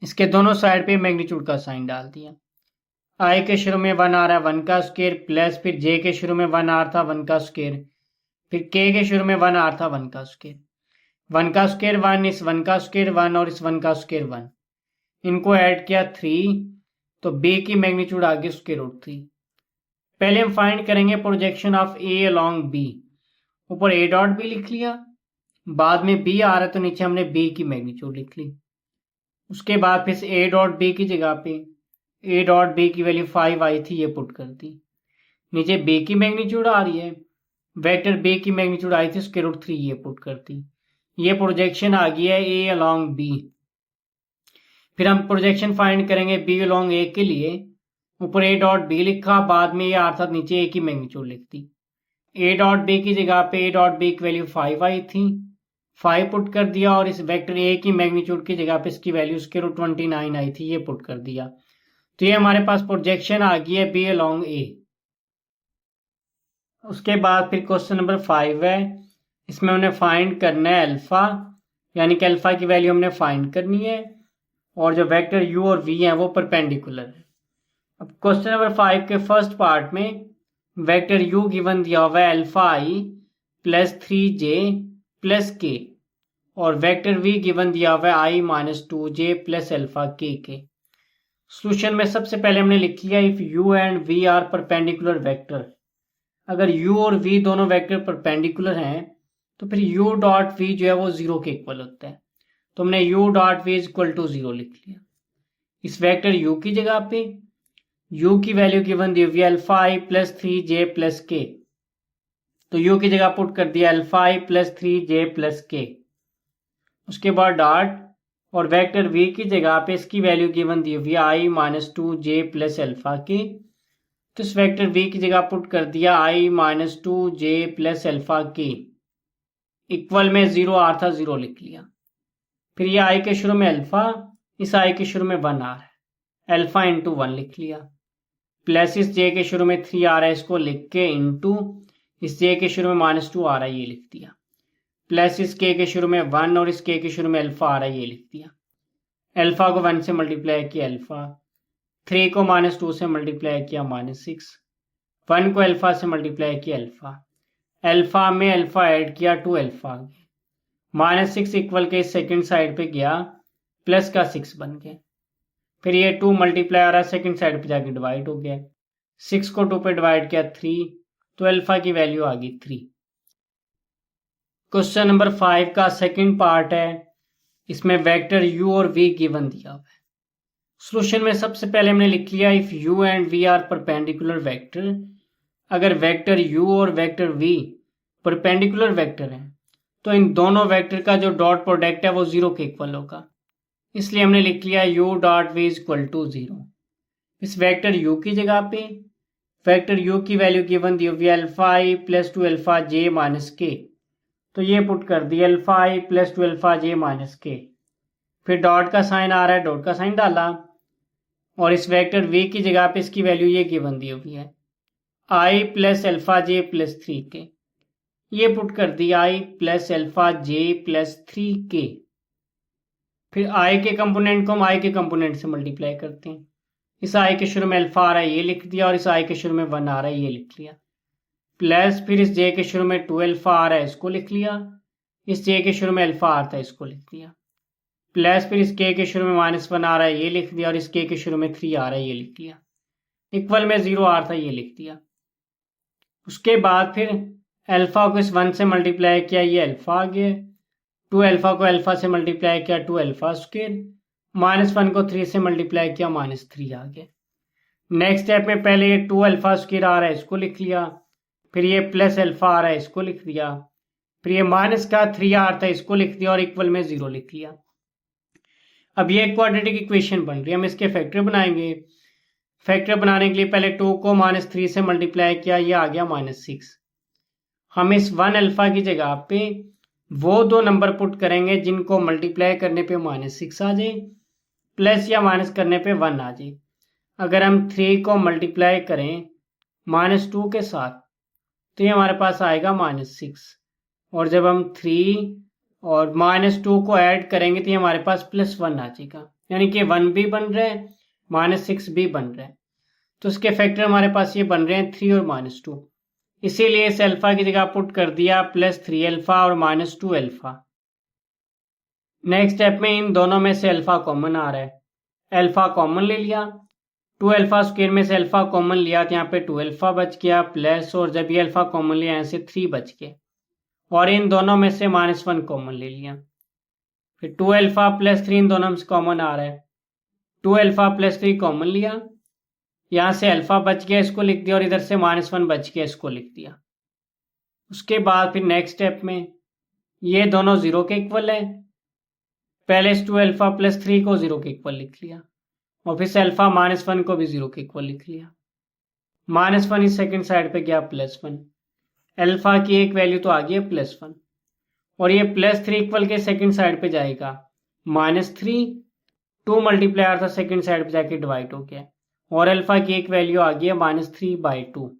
इसके दोनों साइड पे मैग्नीट्यूड का साइन डाल दिया। आई के शुरू में 1 आ रहा है 1 का स्क्वायर, प्लस फिर जे के शुरू में 1 आ रहा था 1 का स्क्वायर, फिर के शुरू में 1 आ रहा था 1 का स्क्वायर, 1 का स्क्वायर 1, इस 1 का स्क्वायर 1 और इस 1 का स्क्वायर 1, इनको ऐड किया 3, तो बी की मैग्नीट्यूड आ गई स्क्वायर रूट 3। पहले हम फाइंड करेंगे projection of A along B. ऊपर ए डॉट बी लिख लिया, बाद में बी आ रहा है तो नीचे हमने बी की मैग्नीट्यूड लिख ली। उसके बाद फिर से ए डॉट बी की जगह पे ए डॉट बी की वैल्यू 5 आई थी, ये पुट कर दी। नीचे बी की मैग्नीट्यूड आ रही है, वेक्टर बी की मैग्नीट्यूड आई थी स्क्वायर रूट 3, ये पुट कर दी। ये प्रोजेक्शन आ गई है ए अलोंग बी। फिर हम प्रोजेक्शन फाइंड करेंगे बी अलोंग ए के लिए। ऊपर ए डॉट बी लिखा, बाद में ये अर्थात नीचे ए की मैग्नीट्यूड लिख दी। ए डॉट बी की जगह पे ए डॉट बी की वैल्यू 5 आई थी, 5 पुट कर दिया और इस वेक्टर ए की मैग्नीट्यूड की जगह पे इसकी वैल्यू स्क्वायर रूट 29 आई थी, ये पुट कर दिया। तो ये हमारे पास प्रोजेक्शन आ गई है बी अलोंग ए। उसके बाद फिर क्वेश्चन नंबर 5 है। इसमें हमने फाइंड करना है अल्फा, यानी कि अल्फा की वैल्यू हमने फाइंड करनी है। और जो वेक्टर u और v हैं वो परपेंडिकुलर है। अब क्वेश्चन नंबर 5 के फर्स्ट पार्ट में वेक्टर u गिवन दिया हुआ है alpha i plus 3j plus के, और वेक्टर v गिवन दिया हुआ है i minus 2j plus alpha K. Solution में सबसे पहले हमने लिख लिया if u and v are perpendicular vector. अगर u और v दोनों वेक्टर परपेंडिकुलर हैं तो फिर u डॉट v जो है वो जीरो के इक्वल होता है, तो हमने u dot v is equal to zero लिख लिया। इस वेक्टर u की जगह पे u की वैल्यू गिवन दी हुई है alpha i plus 3j plus के, तो u की जगह पुट कर दिया alpha i plus 3j plus के। उसके बाद डॉट और वेक्टर v की जगह पे इसकी वैल्यू गिवन दी हुई है i minus 2j plus alpha के, तो इस वेक्टर v की जगह पुट कर दिया i minus 2j plus alpha के इक्वल में जीरो आर था, जीरो लिख लिया। फिर ये i के शुरू में अल्फा, इस i के शुरू में 1 आ रहा है, अल्फा इंटू 1 लिख लिया, प्लस इस j के शुरू में 3 आ रहा है, इसको लिख के इंटू इस j के शुरू में माइनस 2 आ रहा है, ये लिख दिया, प्लस इस k के शुरू में 1 और इस k के शुरू में अल्फा आ रहा है, ये लिख दिया। अल्फा को 1 से मल्टीप्लाई किया अल्फा, 3 को माइनस 2 से मल्टीप्लाई किया माइनस 6, 1 को अल्फा से मल्टीप्लाई किया अल्फा, अल्फा में अल्फा ऐड किया 2 अल्फा आ गया, माइनस 6 इक्वल के सेकंड साइड पे गया प्लस का 6 बन गया। फिर ये 2 मल्टीप्लाई आ रहा है सेकंड साइड पे जाके डिवाइड हो गया, 6 को 2 पे डिवाइड किया 3, तो अल्फा की वैल्यू आ गई 3। क्वेश्चन नंबर 5 का सेकंड पार्ट है, इसमें वेक्टर u और v गिवन दिया हुआ है। सॉल्यूशन में सबसे पहले हमने लिख लिया if u and v are perpendicular vector. अगर वेक्टर u और वेक्टर v परपेंडिकुलर वेक्टर हैं तो इन दोनों वेक्टर का जो डॉट प्रोडक्ट है वो जीरो के इक्वल होगा, इसलिए हमने लिख लिया u dot v is equal to zero. इस वेक्टर u की जगह पे वेक्टर u की वैल्यू गिवन दी हुई alpha i plus 2 alpha j minus K, तो ये पुट कर दिया alpha i plus 2 alpha j minus K, फिर डॉट का साइन आ रहा है, डॉट का साइन डाला, और इस वेक्टर v की जगह पे इसकी वैल्यू ये गिवन दी हुई है i plus alpha j plus 3 के, ये पुट कर दिया i plus alpha j plus 3 के। फिर i के कंपोनेंट को हम i के कंपोनेंट से मल्टीप्लाई करते हैं, इस i के शुरू में अल्फा आ रहा है, ये लिख दिया, और इस i के शुरू में 1 आ रहा है, ये लिख लिया, प्लस फिर इस j के शुरू में 2 अल्फा आ रहा है, इसको लिख लिया, इस j के शुरू में अल्फा आ रहा है, इसको लिख दिया, प्लस फिर इस k के शुरू में माइनस 1 आ रहा है, ये लिख दिया, और इस k के शुरू में 3 आ रहा है, ये लिख दिया, इक्वल में 0 आ रहा था, ये लिख दिया। उसके बाद फिर अल्फा को इस 1 से मल्टीप्लाई किया, ये अल्फा आ गया, 2 अल्फा को अल्फा से मल्टीप्लाई किया 2 अल्फा स्क्वायर, माइनस 1 को 3 से मल्टीप्लाई किया माइनस 3 आ गया। नेक्स्ट स्टेप में पहले ये 2 अल्फा स्क्वायर आ रहा है, इसको लिख लिया, फिर ये प्लस अल्फा आ रहा है, इसको लिख दिया, फिर ये माइनस का 3 आ रहा था, इसको लिख दिया, और इक्वल में 0 लिख लिया। अब ये क्वाड्रेटिक इक्वेशन बन रही है, हम इसके फैक्टर बनाएंगे। फैक्टर बनाने के लिए पहले 2 को माइनस 3 से मल्टीप्लाई किया, ये आ गया माइनस 6। हम इस 1 अल्फा की जगह पे वो दो नंबर पुट करेंगे जिनको मल्टीप्लाई करने पे माइनस 6 आ जाए, प्लस या माइनस करने पे 1 आ जाए। अगर हम 3 को मल्टीप्लाई करें माइनस 2 के साथ तो ये हमारे पास आएगा माइनस 6, और जब हम 3 और माइनस 2 को ऐड करेंगे तो ये हमारे पास प्लस 1 आ जाएगा, यानी कि 1 भी बन रहा है, माइनस 6 भी बन रहा है, तो इसके फैक्टर हमारे पास ये बन रहे हैं 3 और माइनस 2, इसीलिए इस अल्फा की जगह पुट कर दिया प्लस 3 अल्फा और माइनस 2 अल्फा। नेक्स्ट स्टेप में इन दोनों में से अल्फा कॉमन आ रहा है, अल्फा कॉमन ले लिया, 2 अल्फा स्क्वायर में से अल्फा कॉमन लिया तो यहाँ पे 2 अल्फा बच गया, प्लस और जब ये अल्फा कॉमन लिया यहाँ से 3 बच गए, और इन दोनों में से माइनस 1 कॉमन ले लिया, फिर 2 अल्फा प्लस 3 इन दोनों में से कॉमन आ रहा है, 2 अल्फा प्लस 3 कॉमन लिया, यहाँ से अल्फा बच गया, इसको लिख दिया, और इधर से माइनस 1 बच गया, इसको लिख दिया। उसके बाद फिर नेक्स्ट स्टेप में ये दोनों 0 के इक्वल है, पहले इस 2 अल्फा प्लस 3 को 0 के इक्वल लिख लिया, और फिर से अल्फा माइनस 1 को भी 0 के इक्वल लिख लिया, माइनस 1 इस सेकेंड साइड पे गया प्लस 1, अल्फा की एक वैल्यू तो आ गई है प्लस 1, और ये प्लस 3 इक्वल के सेकेंड साइड पे जाएगा माइनस 3, 2 मल्टीप्लाई था सेकेंड साइड पे जाके डिवाइड हो गया, और अल्फा की एक वैल्यू आ गई है -3/2।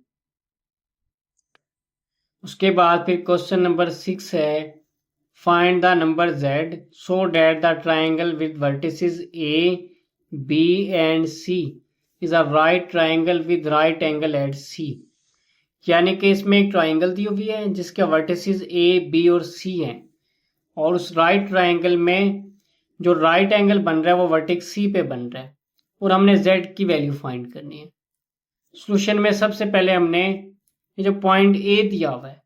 उसके बाद फिर क्वेश्चन नंबर 6 है, find the number z so that the triangle with vertices a, b and c is a right triangle with right angle at c। यानी कि इसमें एक ट्राइंगल दी हुई है जिसके वर्टिसेस ए, बी और सी हैं, और उस राइट ट्राइंगल में जो राइट एंगल बन रहा है वो वर्टेक्स सी पे बन रहा है, और हमने z की वैल्यू फाइंड करनी है। सॉल्यूशन में सबसे पहले हमने ये जो पॉइंट ए दिया हुआ है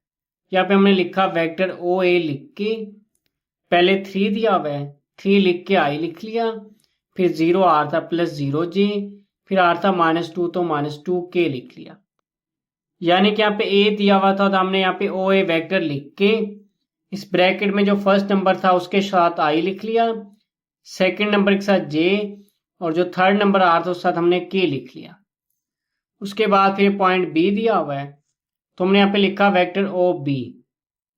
यहाँ पे हमने लिखा वेक्टर ओ ए लिख के, पहले 3 दिया हुआ है 3 लिख के आई लिख लिया, फिर 0 आ रहा था प्लस 0j, फिर आ रहा था -2 तो -2k लिख लिया। यानी कि यहाँ पे ए दिया हुआ था तो हमने यहाँ पे ओ ए वैक्टर लिख के इस ब्रैकेट में जो फर्स्ट नंबर था उसके साथ आई लिख लिया, सेकंड नंबर के साथ जे, और जो थर्ड नंबर आ रहा था उसके साथ हमने के लिख लिया। उसके बाद फिर पॉइंट बी दिया हुआ है तो हमने यहाँ पे लिखा वेक्टर ओ बी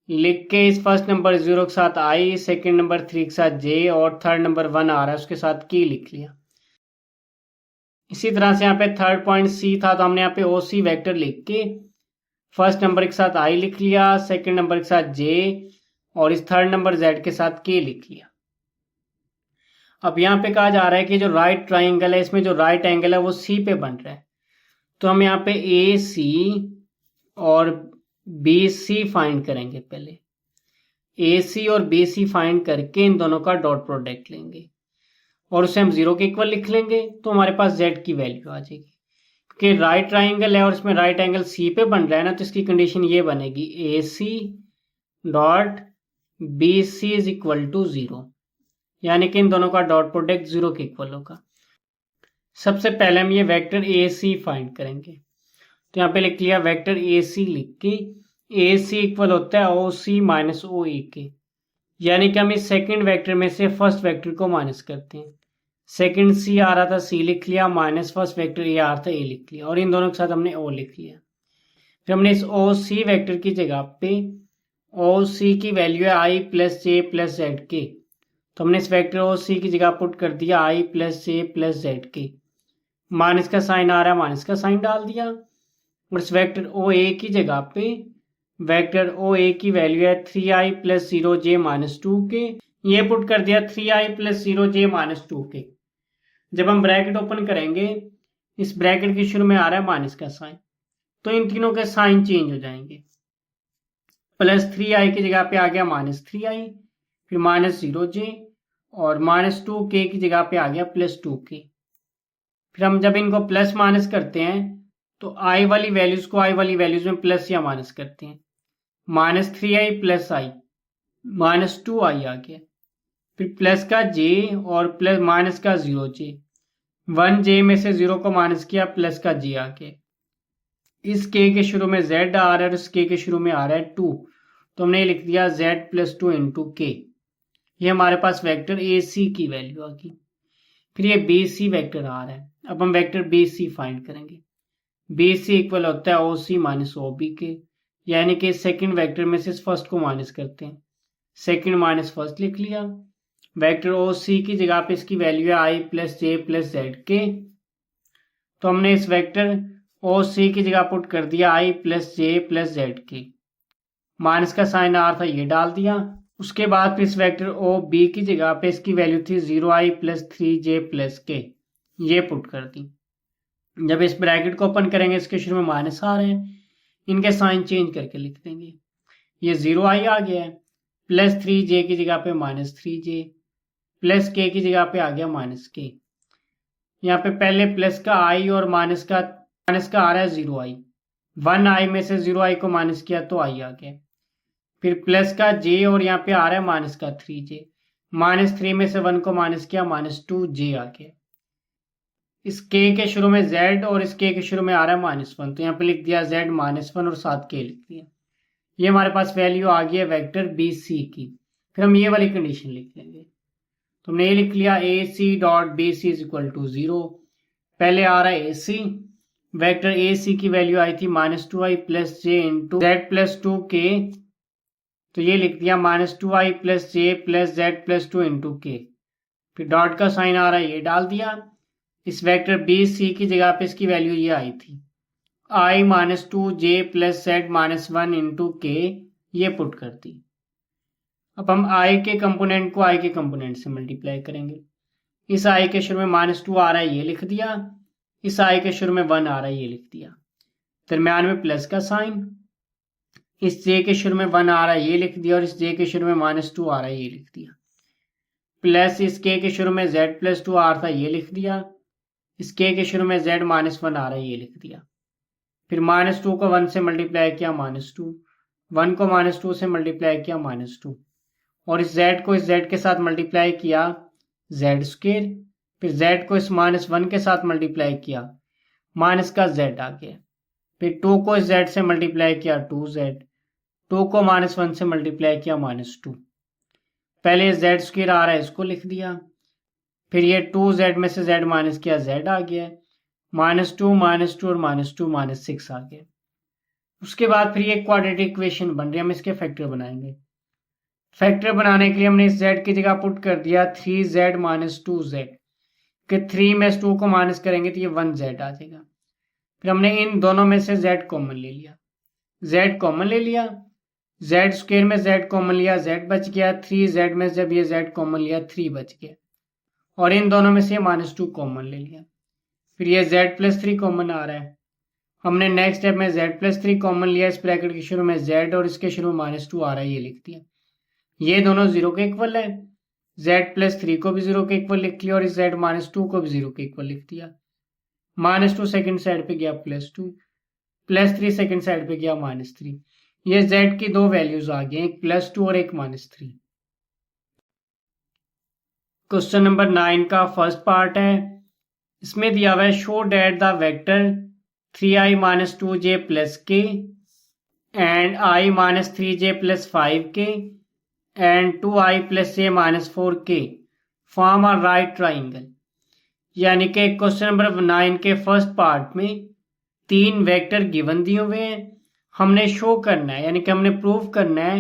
लिख के इस फर्स्ट नंबर 0 के साथ आई, सेकंड नंबर 3 के साथ जे, और थर्ड नंबर 1 आ रहा है उसके साथ के लिख लिया। इसी तरह से यहाँ पे थर्ड पॉइंट सी था तो हमने यहाँ पे ओ सी वैक्टर लिख के फर्स्ट नंबर के साथ आई लिख लिया, सेकंड नंबर के साथ जे, और इस थर्ड नंबर जेड के साथ के लिख लिया। अब यहाँ पे कहा जा रहा है कि जो राइट ट्राइंगल है इसमें जो राइट एंगल है वो सी पे बन रहा है, तो हम यहाँ पे ए सी और बी सी फाइंड करेंगे। पहले ए सी और बी सी फाइंड करके इन दोनों का डॉट प्रोडक्ट लेंगे और उसे हम 0 के इक्वल लिख लेंगे तो हमारे पास z की वैल्यू आ जाएगी। क्योंकि राइट ट्राइंगल है और इसमें राइट एंगल सी पे बन रहा है ना, तो इसकी कंडीशन ये बनेगी A C dot B C is equal to 0, यानी कि इन दोनों का डॉट प्रोडक्ट 0 के इक्वल होगा। सबसे पहले हम ये वेक्टर ए सी फाइंड करेंगे, तो यहाँ पे लिख लिया वेक्टर ए सी लिख के ए सी इक्वल होता है ओ सी माइनस ओ ए के, यानी कि हम इस सेकंड वेक्टर में से फर्स्ट वेक्टर को माइनस करते हैं। सेकंड सी आ रहा था सी लिख लिया, माइनस फर्स्ट वेक्टर ए आ रहा था ए लिख लिया, और इन दोनों के साथ हमने ओ लिख लिया। फिर हमने इस ओ सी वैक्टर की जगह पे ओ सी की वैल्यू है आई प्लस जे प्लस जेड के, तो हमने इस वेक्टर ओ सी की जगह पुट कर दिया आई प्लस जे प्लस जेड के, माइनस का साइन आ रहा है माइनस का साइन डाल दिया, और इस वेक्टर ओ ए की जगह पे वेक्टर ओ ए की वैल्यू है 3i plus 0j minus 2k, ये पुट कर दिया 3i plus 0j minus 2k। जब हम ब्रैकेट ओपन करेंगे इस ब्रैकेट के शुरू में आ रहा है माइनस का साइन, तो इन तीनों के साइन चेंज हो जाएंगे। प्लस 3i की जगह पे आ गया -3i, फिर -0j, और -2k की जगह पे आ गया +2k। फिर हम जब इनको प्लस माइनस करते हैं तो i वाली वैल्यूज को i वाली वैल्यूज में प्लस या माइनस करते हैं, -3i प्लस i -2i आ गया, फिर प्लस का j और प्लस माइनस का 0j, 1j में से 0 को माइनस किया प्लस का j आ गया। इस k के शुरू में z आ रहा है और इस k के शुरू में आ रहा है 2, तो हमने लिख दिया z प्लस 2 इंटू के। ये हमारे पास वेक्टर ए सी की वैल्यू आ गई। फिर ये बी सी वैक्टर आ रहा है, अब हम वेक्टर बी सी फाइंड करेंगे। बी सी इक्वल होता है ओ सी माइनस ओ बी के, यानी कि सेकंड वेक्टर में से इस फर्स्ट को माइनस करते हैं, सेकंड माइनस फर्स्ट लिख लिया। वेक्टर ओ सी की जगह पे इसकी वैल्यू है आई प्लस जे प्लस जेड के, तो हमने इस वेक्टर ओ सी की जगह पुट कर दिया आई प्लस जे प्लस जेड के, माइनस का साइन आ रहा था ये डाल दिया। उसके बाद फिर इस वेक्टर ओ बी की जगह पे इसकी वैल्यू थी 0i प्लस 3j प्लस के, ये पुट कर दी। जब इस ब्रैकेट को ओपन करेंगे इसके शुरू में माइनस आ रहे हैं, इनके साइन चेंज करके लिख देंगे। ये 0i आ गया है, प्लस 3j की जगह पे -3j, प्लस के की जगह पे आ गया -k। यहाँ पे पहले प्लस का i और माइनस का आ रहा है 0i, 1i में से 0i को माइनस किया तो i आ गया। फिर प्लस का j और यहाँ पे आ रहा है माइनस का 3j, -3 में से 1 को माइनस किया -2j आ गया। इस k के शुरू में z और इस k के शुरू में आ रहा है -1, तो यहाँ पे लिख दिया z -1 और साथ k लिख दिया। ये हमारे पास वैल्यू आ गई है वेक्टर बी सी की। फिर हम ये वाली कंडीशन लिख लेंगे, तो हमने ये लिख लिया A C dot B C is equal to 0। पहले आ रहा है ए सी, वेक्टर ए सी की वैल्यू आई थी -2i plus J into Z plus 2k, तो ये लिख दिया -2i प्लस जे प्लस जेड प्लस 2 इंटू के। फिर डॉट का साइन आ रहा है ये डाल दिया। इस वेक्टर बी सी की जगह पे इसकी वैल्यू ये आई थी i -2j plus Z -1 into के, ये पुट कर दी। अब हम आई के कंपोनेंट को आई के कंपोनेंट से मल्टीप्लाई करेंगे। इस आई के शुरू में -2 आ रहा है, ये लिख दिया। इस आई के शुरू में 1 आ रहा है, ये लिख दिया। दरम्यान में प्लस का साइन। इस जे के शुरू में 1 आ रहा है, ये लिख दिया। और इस जे के शुरू में -2 आ रहा है, ये लिख दिया। प्लस इस के शुरू में z+2 आ रहा था, ये लिख दिया। इस के शुरू में z-1 आ रहा है, ये लिख दिया। फिर -2 को 1 से मल्टीप्लाई किया, -2। 1 को -2 से मल्टीप्लाई किया, -2। और इस z को इस z के साथ मल्टीप्लाई किया, z²। फिर z को इस -1 के साथ मल्टीप्लाई किया, माइनस का z आ गया। फिर 2 को इस z से मल्टीप्लाई किया, 2z। 2 को -1 से मल्टीप्लाई किया, -2। पहले z² आ रहा है, इसको लिख दिया। फिर ये 2z में से z माइनस किया, z आ गया। -2 -2 और -2 -6 आ गया। उसके बाद फिर ये क्वाड्रेटिक इक्वेशन बन रही है, हम इसके फैक्टर बनाएंगे। फैक्टर बनाने के लिए हमने इस z की जगह पुट कर दिया 3z - 2z, कि 3 में 2 को माइनस करेंगे तो ये 1z आ जाएगा। फिर हमने इन दोनों में से z कॉमन ले लिया, z कॉमन ले लिया। z² में z कॉमन लिया, z बच गया। 3z में जब ये z कॉमन लिया, 3 बच गया। और इन दोनों में से -2 कॉमन ले लिया। फिर ये z+3 कॉमन आ रहा है। हमने नेक्स्ट स्टेप में z+3 कॉमन लिया। इस ब्रैकेट के शुरू में z और इसके शुरू में -2 आ रहा है, ये लिख दिया। ये दोनों 0 के इक्वल है। z+3 को भी 0 के इक्वल लिख लिया और इस z-2 को भी 0 के इक्वल लिख दिया। -2 सेकंड साइड पे गया, +2। +3 सेकंड साइड पे गया, -3। ये z की दो वैल्यूज आ गई, एक +2 और एक -3। क्वेश्चन नंबर 9 का फर्स्ट पार्ट है। इसमें दिया हुआ है show that the vector 3i - 2j + k and i - 3j + 5k and 2i + j - 4k form a right triangle. यानी कि क्वेश्चन नंबर 9 के फर्स्ट पार्ट में 3 वेक्टर गिवन दिए हुए हैं, हमने शो करना है, यानी कि हमने प्रूव करना है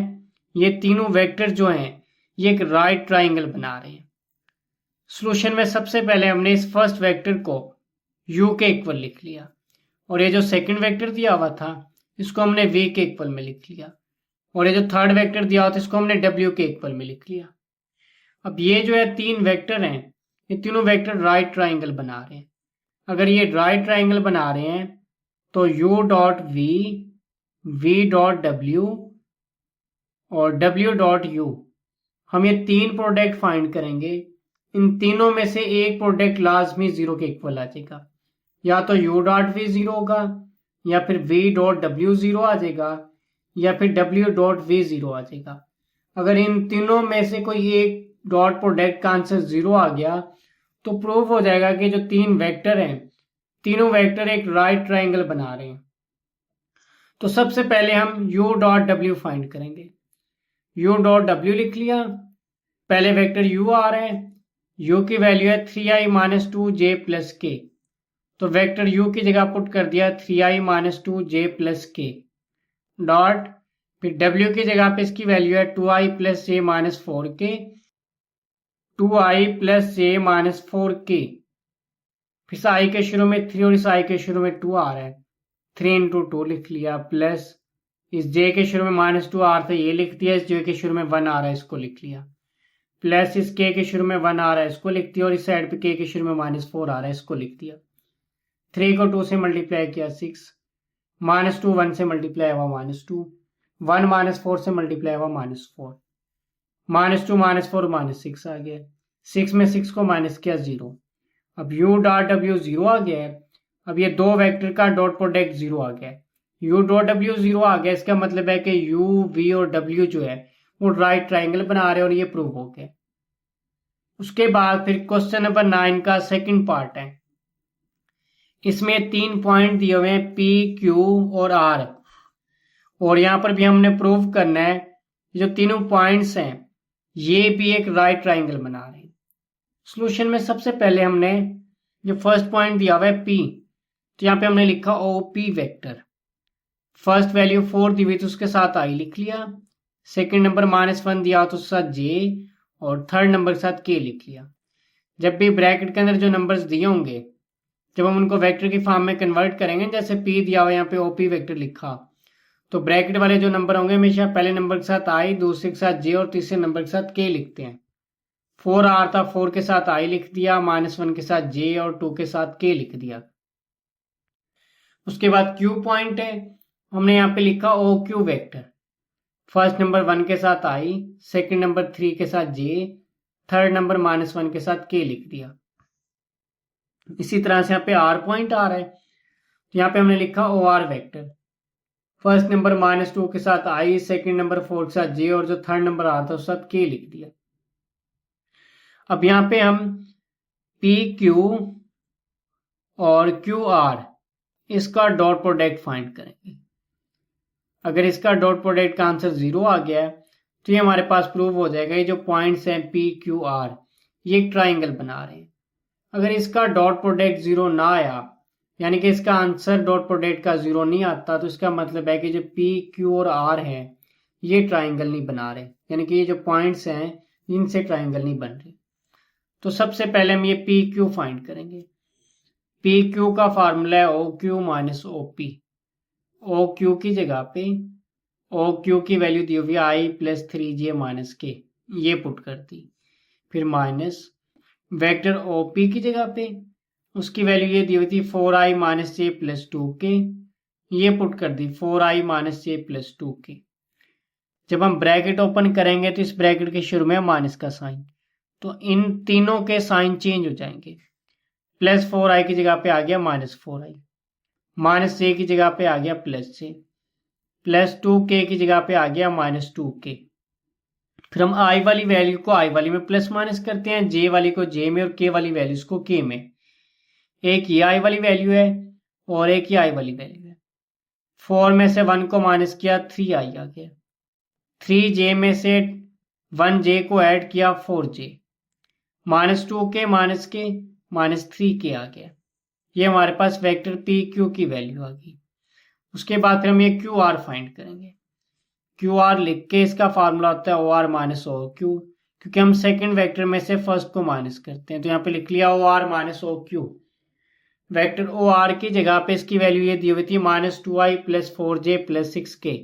ये तीनों वेक्टर जो हैं ये एक राइट ट्राइंगल बना रहे हैं। सॉल्यूशन में सबसे पहले हमने इस फर्स्ट वेक्टर को u के इक्वल लिख लिया और ये जो सेकंड वेक्टर दिया हुआ था इसको हमने v के इक्वल में लिख लिया और ये जो थर्ड वेक्टर दिया हुआ था इसको हमने w के इक्वल में लिख लिया। अब ये जो है 3 वेक्टर हैं, ये तीनों वेक्टर राइट ट्राइंगल बना रहे हैं। अगर ये राइट ट्राइंगल बना रहे हैं तो u.v, v.w और w.u, हम ये 3 प्रोडक्ट फाइंड करेंगे। इन तीनों में से एक प्रोडक्ट लाजमी 0 के इक्वल आ जाएगा। या तो u.v 0 होगा, या फिर v.w 0 आ जाएगा, या फिर w.v 0 आ जाएगा। अगर इन तीनों में से कोई एक डॉट प्रोडक्ट का आंसर 0 आ गया तो प्रूव हो जाएगा कि जो 3 वेक्टर हैं तीनों वेक्टर एक राइट ट्राइंगल बना रहे हैं। तो सबसे पहले हम u.w फाइंड करेंगे। u.w लिख लिया। पहले वेक्टर u आ रहे हैं, u की वैल्यू है 3i - 2j + k, तो वेक्टर u की जगह पुट कर दिया 3i - 2j + k डॉट, फिर w की जगह पे इसकी वैल्यू है 2i + j - 4k, 2i + j - 4k। फिर इस i के शुरू में 3 और इस i के शुरू में 2 आ रहा है, 3 × 2 लिख लिया, प्लस इस j के शुरू में -2 आ रहा था, ये लिख दिया। इस j के शुरू में 1 आ रहा है, इसको लिख लिया, प्लस इस k के शुरू में 1 आ रहा है, इसको लिख दिया। और इस साइड पे k के शुरू में -4 आ रहा है, इसको लिख दिया। 3 को 2 से मल्टीप्लाई किया 6, -2 1 से मल्टीप्लाई हुआ -2, 1 - 4 से मल्टीप्लाई हुआ -4, -2 -4 -6 आ गया। 6 में 6 को माइनस किया 0। अब u.w 0 आ गया है। अब ये दो वेक्टर का डॉट प्रोडक्ट 0 आ गया है। u.w 0 आ गया, इसका मतलब है कि u, v और w जो है वो राइट ट्राइंगल बना रहे हैं और ये प्रूव हो गया। उसके बाद फिर क्वेश्चन नंबर 9 का सेकंड पार्ट है। इसमें 3 पॉइंट दिए हुए हैं P, Q और R, और यहां पर भी हमने प्रूव करना है जो तीनों पॉइंट्स हैं ये भी एक राइट ट्राइंगल बना रहे हैं। सॉल्यूशन में सबसे पहले हमने जो फर्स्ट पॉइंट दिया हुआ है P, तो यहाँ पे हमने लिखा OP वेक्टर। फर्स्ट वैल्यू 4 दी हुई तो उसके साथ I लिख लिया, सेकंड नंबर -1 दिया तो उसके साथ J, और थर्ड नंबर के साथ K लिख लिया। जब भी ब्रैकेट के अंदर जो नंबर्स दिए होंगे जब हम उनको वेक्टर की फॉर्म में कन्वर्ट करेंगे, जैसे P दिया हुआ यहाँ पे OP वेक्टर लिखा, तो ब्रैकेट वाले जो नंबर होंगे हमेशा पहले नंबर के साथ आई, दूसरे के साथ जे और तीसरे नंबर के साथ के लिखते हैं। 4R था, 4 के साथ आई लिख दिया, -1 के साथ जे और 2 के साथ के लिख दिया। उसके बाद क्यू पॉइंट है, हमने यहाँ पे लिखा O Q vector. First number 1 के साथ आई, सेकंड नंबर 3 के साथ जे, थर्ड नंबर -1 के साथ के लिख दिया। इसी तरह से यहाँ पे आर पॉइंट आ रहा है, तो यहाँ पे हमने लिखा O R vector. First number -2 के साथ आई, सेकंड नंबर 4 के साथ जे और जो थर्ड नंबर आ रहा था उसके साथ के लिख दिया। अब यहाँ पे हम पी क्यू और क्यू आर इसका डॉट प्रोडक्ट फाइंड करेंगे। अगर इसका डॉट प्रोडक्ट का आंसर 0 आ गया है तो ये हमारे पास प्रूव हो जाएगा ये जो पॉइंट्स हैं पी क्यू आर ये एक ट्राइंगल बना रहे हैं। अगर इसका डॉट प्रोडक्ट 0 ना आया, यानी कि इसका आंसर डॉट प्रोडक्ट का 0 नहीं आता, तो इसका मतलब है कि जो पी क्यू और आर है ये ट्राइंगल नहीं बना रहे, यानी कि ये जो पॉइंट्स हैं इनसे ट्राइंगल नहीं बन रहे। तो सबसे पहले हम ये पी क्यू फाइंड करेंगे। पी क्यू का फार्मूला है O Q minus O P. O Q की जगह पे ओ क्यू की वैल्यू दी हुई आई प्लस 3j माइनस के, ये पुट कर दी। फिर माइनस वेक्टर ओ पी की जगह पे उसकी वैल्यू ये दी हुई थी 4i माइनस जे प्लस 2k, ये पुट कर दी 4i माइनस जे प्लस 2k। जब हम ब्रैकेट ओपन करेंगे तो इस ब्रैकेट के शुरू में माइनस का साइन, तो इन तीनों के साइन चेंज हो जाएंगे। प्लस 4i की जगह पे आ गया -4i, माइनस जे की जगह पे आ गया प्लस जे, प्लस 2k की जगह पे आ गया -2k। फिर हम i वाली वैल्यू को i वाली में प्लस माइनस करते हैं, j वाली को j में और k वाली वैल्यूज को k में। एक ये i वाली वैल्यू है और एक ही i वाली वैल्यू है। 4 में से 1 को माइनस किया 3i आ गया, 3j में से 1j को ऐड किया 4j, -2k माइनस के -3k आ गया। ये हमारे पास वेक्टर पी क्यू की वैल्यू आ गई। उसके बाद फिर हम ये क्यू आर फाइंड करेंगे। क्यू आर लिख के इसका फार्मूला होता है O R minus O Q, क्योंकि हम सेकंड वेक्टर में से फर्स्ट को माइनस करते हैं, तो यहाँ पे लिख लिया O R minus O Q. Vector O R की जगह पे इसकी वैल्यू ये दी हुई थी -2i plus 4j plus 6k,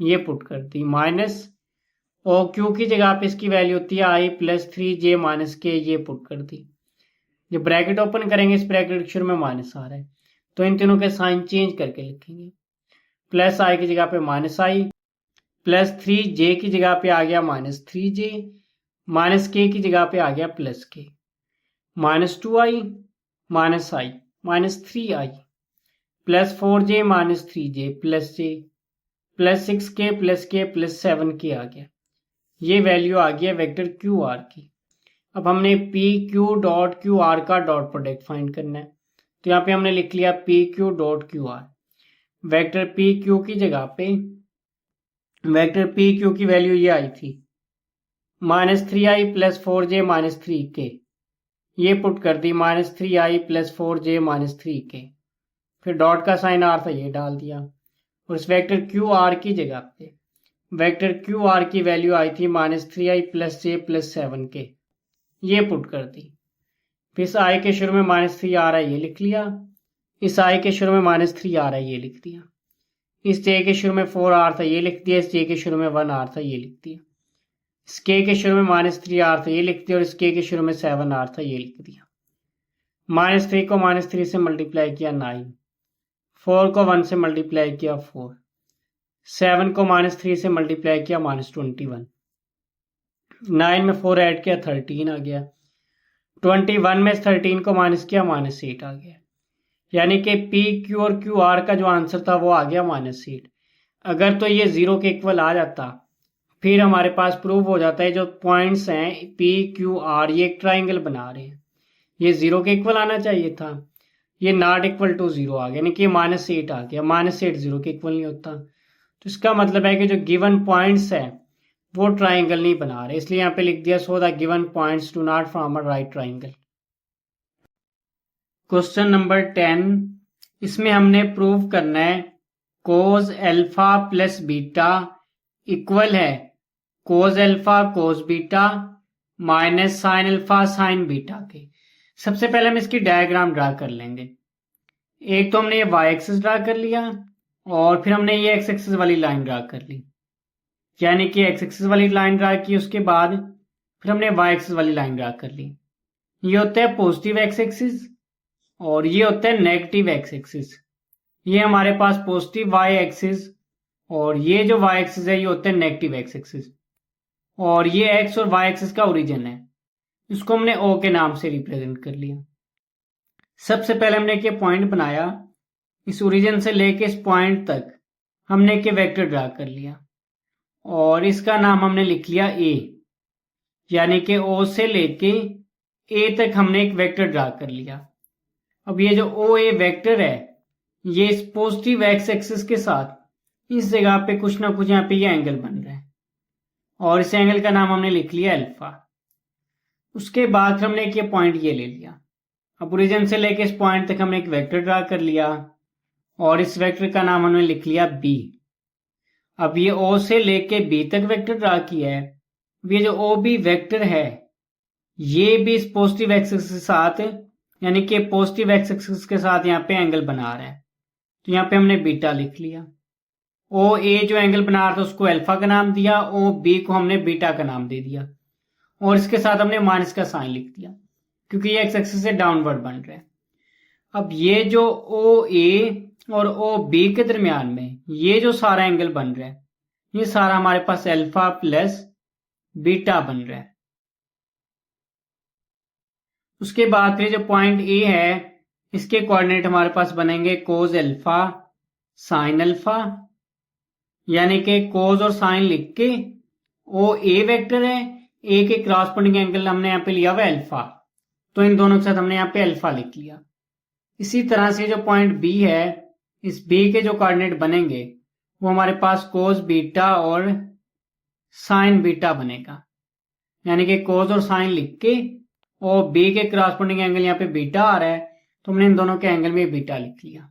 ये पुट कर दी। माइनस ओ क्यू की जगह पे इसकी वैल्यू होती है i plus 3j minus k, ये पुट कर दी। जब ब्रैकेट ओपन करेंगे इस ब्रैकेट के शुरू में माइनस आ रहा है, तो इन तीनों के साइन चेंज करके लिखेंगे। प्लस i की जगह पे -i, प्लस 3j की जगह पे आ गया -3j, माइनस k की जगह पे आ गया plus k, -2i minus i -3i, plus 4j minus 3j plus j, plus 6k plus k plus 7k आ गया। ये वैल्यू आ गया वेक्टर क्यू आर की। अब हमने P Q dot Q R का डॉट प्रोडक्ट फाइंड करना है, तो यहाँ पे हमने लिख लिया P Q dot Q R. Vector P Q की जगह पे वेक्टर पी क्यू की वैल्यू ये आई थी -3i plus 4j minus 3k, ये पुट कर दी -3i plus 4j minus 3k। फिर डॉट का साइन आर था ये डाल दिया, और इस वेक्टर क्यू आर की जगह पे वेक्टर क्यू आर की वैल्यू आई थी -3i plus j plus 7k, ये पुट कर दी। फिर इस i के शुरू में -3 आ रहा है ये लिख लिया, इस i के शुरू में -3 आ रहा है ये लिख दिया, इस j के शुरू में 4r था ये लिख दिया, इस j के शुरू में 1r था ये लिख दिया, इस k के शुरू में -3r था ये लिख दिया, और इस k के शुरू में 7r था ये लिख दिया। -3 को -3 से मल्टीप्लाई किया 9, 4 को 1 से मल्टीप्लाई किया 4, 7 को -3 से मल्टीप्लाई किया -21, 9 में 4 ऐड किया 13 आ गया, 21 में 13 को माइनस किया -8 आ गया। यानी कि पी क्यू और क्यू आर का जो आंसर था वो आ गया -8। अगर तो ये 0 के इक्वल आ जाता फिर हमारे पास प्रूव हो जाता है जो पॉइंट्स हैं पी क्यू आर ये एक ट्राइंगल बना रहे हैं। ये 0 के इक्वल आना चाहिए था, ये नॉट इक्वल टू 0 आ गया, यानी कि -8 आ गया। -8 0 के इक्वल नहीं होता, तो इसका मतलब है कि जो गिवन पॉइंट्स है वो ट्राइंगल नहीं बना रहे, इसलिए यहाँ पे लिख दिया so the given points do not form a right triangle. Question number 10, इसमें हमने प्रूव करना है cos alpha plus beta equal है cos alpha cos beta minus sine alpha sine beta के। सबसे पहले हम इसकी डायग्राम ड्रा कर लेंगे। एक तो हमने ये वाई एक्सिस ड्रा कर लिया और फिर हमने ये एक्स एक्सिस वाली लाइन ड्रा कर ली, यानी कि एक्स एक्सिस वाली लाइन ड्रा की, उसके बाद फिर हमने वाई एक्सिस वाली लाइन ड्रा कर ली। ये होता है पॉजिटिव एक्स एक्सिस और ये होता है नेगेटिव एक्स एक्सिस। ये हमारे पास पॉजिटिव वाई एक्सिस और ये जो वाई एक्सिस है ये होता है नेगेटिव एक्स एक्सिस, और ये एक्स और वाई एक्सिस का ओरिजिन है। इसको हमने ओ के नाम से रिप्रेजेंट कर लिया। सबसे पहले हमने एक पॉइंट बनाया, इस ओरिजिन से लेके इस पॉइंट तक हमने एक वेक्टर ड्रा कर लिया और इसका नाम हमने लिख लिया ए, यानी कि ओ से लेके ए तक हमने एक वेक्टर ड्रा कर लिया। अब ये जो ओ ए वेक्टर है ये इस पॉजिटिव एक्स एक्सिस के साथ इस जगह पे कुछ ना कुछ यहाँ पे ये एंगल बन रहा है और इस एंगल का नाम हमने लिख लिया अल्फा। उसके बाद हमने एक ये पॉइंट ये ले लिया। अब ओरिजिन से लेके इस पॉइंट तक हमने एक वेक्टर ड्रा कर लिया और इस वेक्टर का नाम हमने लिख लिया बी। अब ये ओ से लेके बी तक वेक्टर ड्रा किया है। ये जो ओ बी वेक्टर है ये भी इस पॉजिटिव एक्सिस के साथ, यानी कि पॉजिटिव एक्स एक्सिस के साथ यहाँ पे एंगल बना रहा है, तो यहाँ पे हमने बीटा लिख लिया। ओ ए जो एंगल बना रहा था उसको अल्फा का नाम दिया, ओ बी को हमने बीटा का नाम दे दिया और इसके साथ हमने माइनस का साइन लिख दिया क्योंकि ये एक्स एक्सिस से डाउनवर्ड बन रहा है। अब ये जो ओ ए और ओ बी के दरमियान में ये जो सारा एंगल बन रहा है ये सारा हमारे पास अल्फा प्लस बीटा बन रहा है। उसके बाद फिर जो पॉइंट ए है इसके कोऑर्डिनेट हमारे पास बनेंगे कोस अल्फा साइन अल्फा, यानी कि कोस और साइन लिख के ओ ए वेक्टर है, ए के क्रॉसपोंडिंग एंगल हमने यहाँ पे लिया हुआ अल्फा, तो इन दोनों के साथ हमने यहाँ पे अल्फा लिख लिया। इसी तरह से जो पॉइंट बी है इस बी के जो कोऑर्डिनेट बनेंगे वो हमारे पास कोस बीटा और साइन बीटा बनेगा, यानी कि कोस और साइन लिख के और बी के क्रॉसपोंडिंग एंगल यहाँ पे बीटा आ रहा है तो हमने इन दोनों के एंगल में बीटा लिख लिया।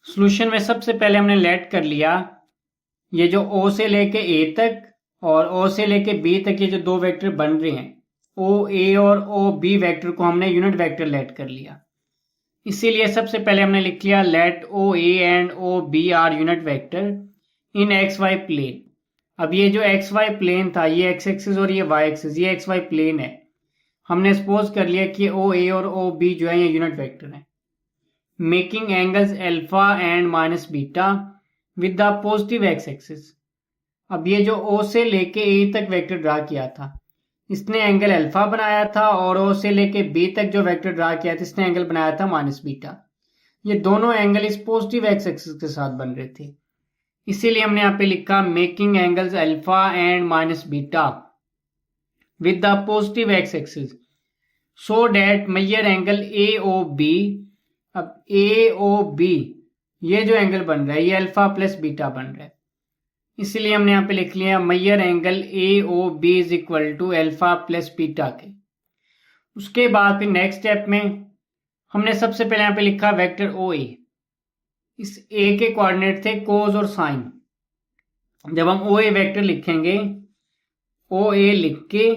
सॉल्यूशन में सबसे पहले हमने लेट कर लिया ये जो ओ से लेके ए तक और ओ से लेके बी तक ये जो दो वेक्टर बन रहे हैं ओ ए और ओ बी वेक्टर को हमने यूनिट वेक्टर लेट कर लिया। इसीलिए सबसे पहले हमने लिख लिया let O A and O B are unit vector in X Y plane. अब ये जो एक्स वाई प्लेन था ये एक्स एक्सिस और ये वाई एक्सिस, ये एक्स वाई प्लेन है। हमने सपोज कर लिया कि ओ ए और ओ बी जो है ये यूनिट वेक्टर है, making angles alpha and minus beta with the positive X axis. अब ये जो ओ से लेके ए तक वेक्टर ड्रा किया था इसने एंगल अल्फा बनाया था और ओ से लेके बी तक जो वेक्टर ड्रा किया था इसने एंगल बनाया था माइनस बीटा। ये दोनों एंगल इस पॉजिटिव एक्स एक्सिस के साथ बन रहे थे, इसीलिए हमने यहाँ पे लिखा making angles alpha and minus beta with the positive X axis so that measure angle A O B. अब ए ओ बी ये जो एंगल बन रहा है ये अल्फा प्लस बीटा बन रहा है, इसलिए हमने यहाँ पे लिख लिया measure angle A O B is equal to alpha plus beta के। उसके बाद फिर नेक्स्ट स्टेप में हमने सबसे पहले यहाँ पे लिखा वेक्टर ओ ए। इस ए के कोऑर्डिनेट थे कोस और साइन। जब हम ओ ए वेक्टर लिखेंगे ओ ए लिख के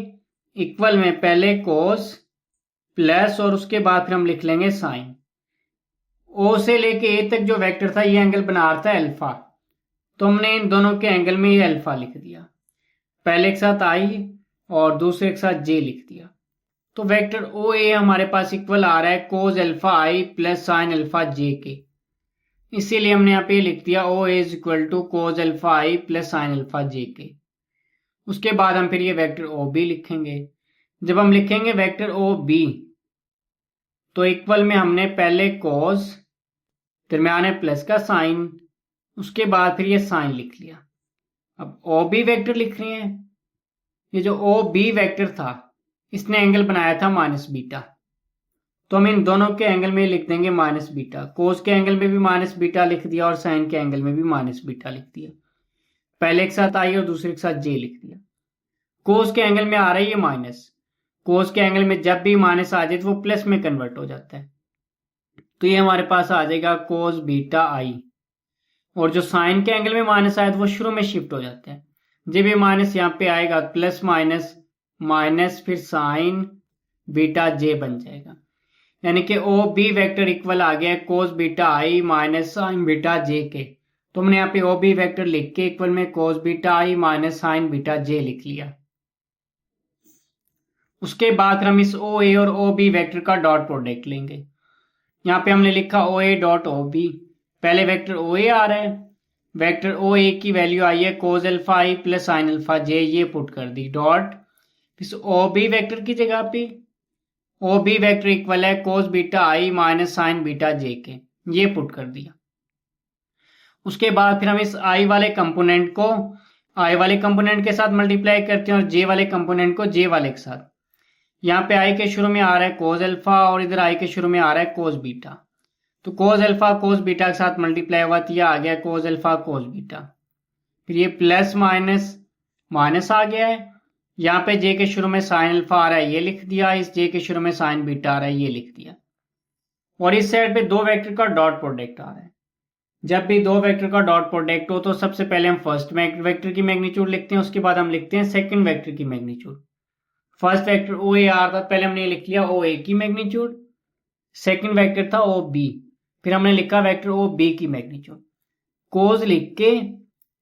इक्वल में पहले कोस प्लस और उसके बाद फिर हम लिख लेंगे साइन। ओ से लेके ए तक जो वेक्टर था ये एंगल बना रहा था अल्फा, तो हमने इन दोनों के एंगल में ये अल्फा लिख दिया, पहले के साथ आई और दूसरे के साथ जे लिख दिया। तो वेक्टर ओ ए हमारे पास इक्वल आ रहा है cos alpha I plus sine alpha J के, इसीलिए हमने यहाँ पे लिख दिया O A is equal to cos alpha I plus sine alpha J के। उसके बाद हम फिर ये वेक्टर ओ बी लिखेंगे। जब हम लिखेंगे वेक्टर ओ बी तो इक्वल में हमने पहले कोस दरम्यान है प्लस का साइन, उसके बाद फिर ये साइन लिख लिया। अब ओ बी वेक्टर लिख रहे हैं, ये जो ओ बी वेक्टर था इसने एंगल बनाया था माइनस बीटा, तो हम इन दोनों के एंगल में लिख देंगे माइनस बीटा। कोस के एंगल में भी माइनस बीटा लिख दिया और साइन के एंगल में भी माइनस बीटा लिख दिया, पहले के साथ आई और दूसरे के साथ जे लिख दिया। कोस के एंगल में आ रहा है ये माइनस, कोस के एंगल में जब भी माइनस आ जाए तो वो प्लस में कन्वर्ट हो जाता है, तो ये हमारे पास आ जाएगा कोस बीटा आई। और जो साइन के एंगल में माइनस आया तो वो शुरू में शिफ्ट हो जाता है, जब ये माइनस यहाँ पे आएगा प्लस माइनस माइनस फिर साइन बीटा जे बन जाएगा। यानी कि ओ बी वेक्टर इक्वल आ गया कोस बीटा आई माइनस साइन बीटा जे के। तो हमने यहाँ पे ओ बी वेक्टर लिख के इक्वल में कोस बीटा आई माइनस साइन बीटा जे लिख लिया। उसके बाद हम इस ओ ए और ओ बी वेक्टर का डॉट प्रोडक्ट लेंगे। यहाँ पे हमने लिखा ओ ए डॉट ओ बी, पहले वेक्टर ओ ए आ रहा है, वेक्टर ओ ए की वैल्यू आई है cos alpha I plus sine alpha जे, ये पुट कर दी डॉट इस ओ बी वेक्टर की जगह पे ओ बी वेक्टर इक्वल है कोस बीटा आई माइनस साइन बीटा जे के, ये पुट कर दिया। उसके बाद फिर हम इस आई वाले कंपोनेंट को आई वाले कंपोनेंट के साथ मल्टीप्लाई करते हैं और जे वाले कंपोनेंट को जे वाले के साथ। यहाँ पे आई के शुरू में आ रहा है कोस अल्फा और इधर आई के शुरू में आ रहा है कोस बीटा, तो कोस अल्फा कोस बीटा के साथ मल्टीप्लाई हुआ तो यह आ गया कोस अल्फा कोस बीटा। फिर ये प्लस माइनस माइनस आ गया है, यहाँ पे जे के शुरू में साइन अल्फा आ रहा है ये लिख दिया, इस जे के शुरू में साइन बीटा आ रहा है ये लिख दिया। और इस साइड पे दो वेक्टर का डॉट प्रोडक्ट आ रहा है। जब भी दो वेक्टर का डॉट प्रोडक्ट हो तो सबसे पहले हम फर्स्ट वेक्टर की मैग्नीट्यूड लिखते हैं, उसके बाद हम लिखते हैं सेकंड वेक्टर की मैग्नीट्यूड। फर्स्ट वेक्टर ओ ए आ रहा था, पहले हमने लिख लिया ओ ए की मैग्नीट्यूड, सेकंड वेक्टर था ओ बी, फिर हमने लिखा वेक्टर ओ बी की मैग्नीट्यूड। कोस लिख के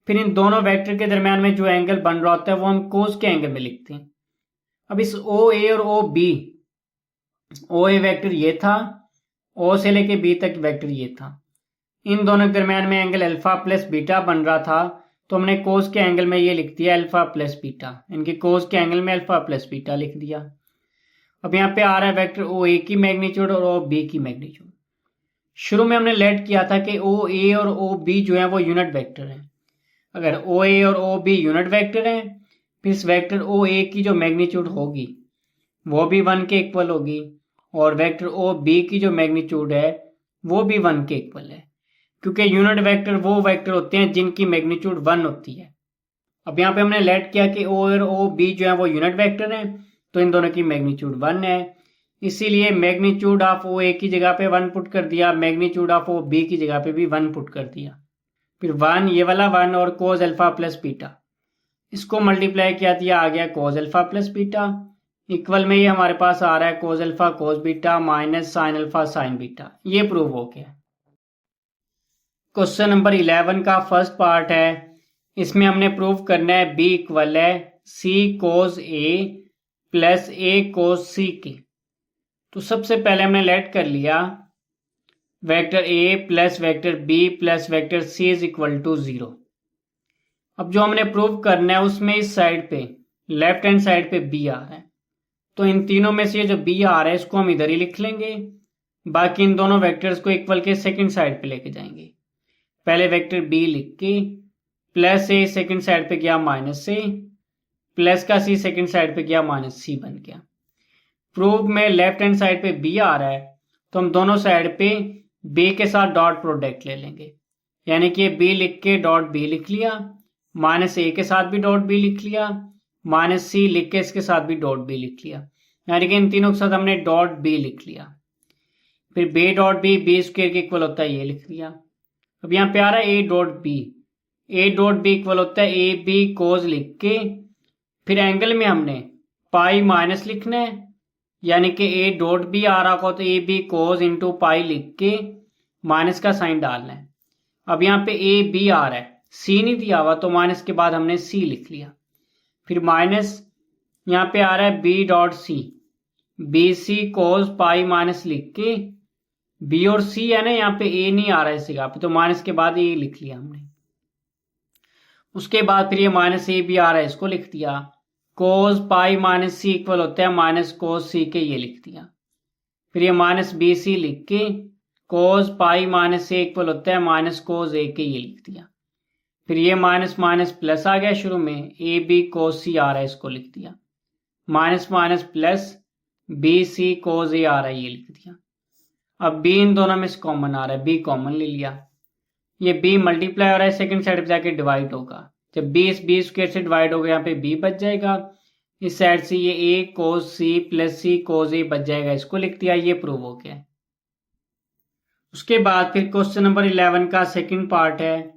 फिर इन दोनों वेक्टर के दरमियान में जो एंगल बन रहा होता है वो हम कोस के एंगल में लिखते हैं। अब इस ओ ए और ओ बी, ओ ए वेक्टर ये था, ओ से लेके बी तक वेक्टर ये था, इन दोनों के दरमियान में एंगल अल्फा प्लस बीटा बन रहा था, तो हमने कोस के एंगल में ये लिख दिया अल्फा प्लस बीटा, इनके कोस के एंगल में अल्फा प्लस बीटा लिख दिया। अब यहाँ पे आ रहा है वेक्टर ओ ए की मैग्नीट्यूड और ओ बी की मैग्नीट्यूड। शुरू में हमने लेट किया था कि ओ ए और ओ बी जो है वो यूनिट वेक्टर है। अगर ओ ए और ओ बी यूनिट वेक्टर है फिर इस वेक्टर ओ ए की जो मैग्नीट्यूड होगी वो भी 1 के इक्वल होगी और वेक्टर ओ बी की जो मैग्नीट्यूड है वो भी 1 के इक्वल है, क्योंकि यूनिट वेक्टर वो वेक्टर होते हैं जिनकी मैग्नीट्यूड 1 होती है। अब यहाँ पे हमने लेट किया कि ओ और ओ बी जो है वो यूनिट वेक्टर हैं, तो इन दोनों की मैग्नीट्यूड 1 है, इसीलिए मैग्नीट्यूड ऑफ ओ ए की जगह पे 1 पुट कर दिया, मैग्नीट्यूड ऑफ ओ बी की जगह पे भी 1 पुट कर दिया। फिर 1 ये वाला 1 और कोस अल्फा प्लस बीटा, इसको मल्टीप्लाई किया तो आ गया कोस अल्फा प्लस बीटा, इक्वल में ये हमारे पास आ रहा है cos alpha cos beta minus sine alpha sine beta, ये प्रूव हो गया। क्वेश्चन नंबर 11 का फर्स्ट पार्ट है, इसमें हमने प्रूव करना है बी इक्वल है सी कोस ए प्लस ए कोस सी के। तो सबसे पहले हमने लेट कर लिया vector A plus vector B plus vector C is equal to 0। अब जो हमने प्रूव करना है उसमें इस साइड पे लेफ्ट हैंड साइड पे बी आ रहा है, तो इन तीनों में से जो बी आ रहा है इसको हम इधर ही लिख लेंगे, बाकी इन दोनों वेक्टर्स को इक्वल के सेकंड साइड पे लेके जाएंगे। पहले वेक्टर बी लिख के प्लस ए सेकंड साइड पे गया माइनस ए, प्लस का सी सेकंड साइड पे गया माइनस सी बन गया। प्रूफ में लेफ्ट हैंड साइड पे बी आ रहा है तो हम दोनों साइड पे बी के साथ डॉट प्रोडक्ट ले लेंगे, यानी कि बी लिख के डॉट बी लिख लिया, माइनस ए के साथ भी डॉट बी लिख लिया, माइनस सी लिख के इसके साथ भी डॉट बी लिख लिया, यानी कि इन तीनों के साथ हमने डॉट बी लिख लिया। फिर बी डॉट बी स्क्वायर के इक्वल होता है ये लिख लिया। अब यहाँ पे आ रहा है ए डॉट बी इक्वल होता है ए बी कोस लिख के फिर एंगल में हमने पाई माइनस लिखना है, यानी कि ए डॉट बी आ रहा हो तो A B cos into pi लिख के माइनस का साइन डालना है। अब यहाँ पे ए बी आ रहा है, सी नहीं दिया हुआ तो माइनस के बाद हमने सी लिख लिया। फिर माइनस यहाँ पे आ रहा है बी डॉट सी कोस पाई माइनस लिख के बी और सी है ना, यहाँ पे ए नहीं आ रहा है इस जगह पे तो माइनस के बाद ए लिख लिया हमने। उसके बाद फिर ये माइनस ए भी आ रहा है इसको लिख दिया, कोस पाई माइनस सी इक्वल होता है माइनस कोस सी के ये लिख दिया। फिर ये माइनस बी सी लिख के कोस पाई माइनस ए इक्वल होता है माइनस कोस ए के ये लिख दिया। फिर ये माइनस माइनस प्लस आ गया, शुरू में ए बी कोस सी आ रहा है इसको लिख दिया, minus minus plus B C cos A आ रहा है ये लिख दिया। अब b इन दोनों में से कॉमन आ रहा है, b कॉमन ले लिया, ये b मल्टीप्लाई हो रहा है सेकंड साइड पे जाके डिवाइड होगा, जब b इस b स्क्वायर से डिवाइड होगा यहाँ पे b बच जाएगा, इस साइड से ये a cos c plus c cos a बच जाएगा, इसको लिख दिया, ये प्रूव हो गया। उसके बाद फिर क्वेश्चन नंबर 11 का सेकंड पार्ट है,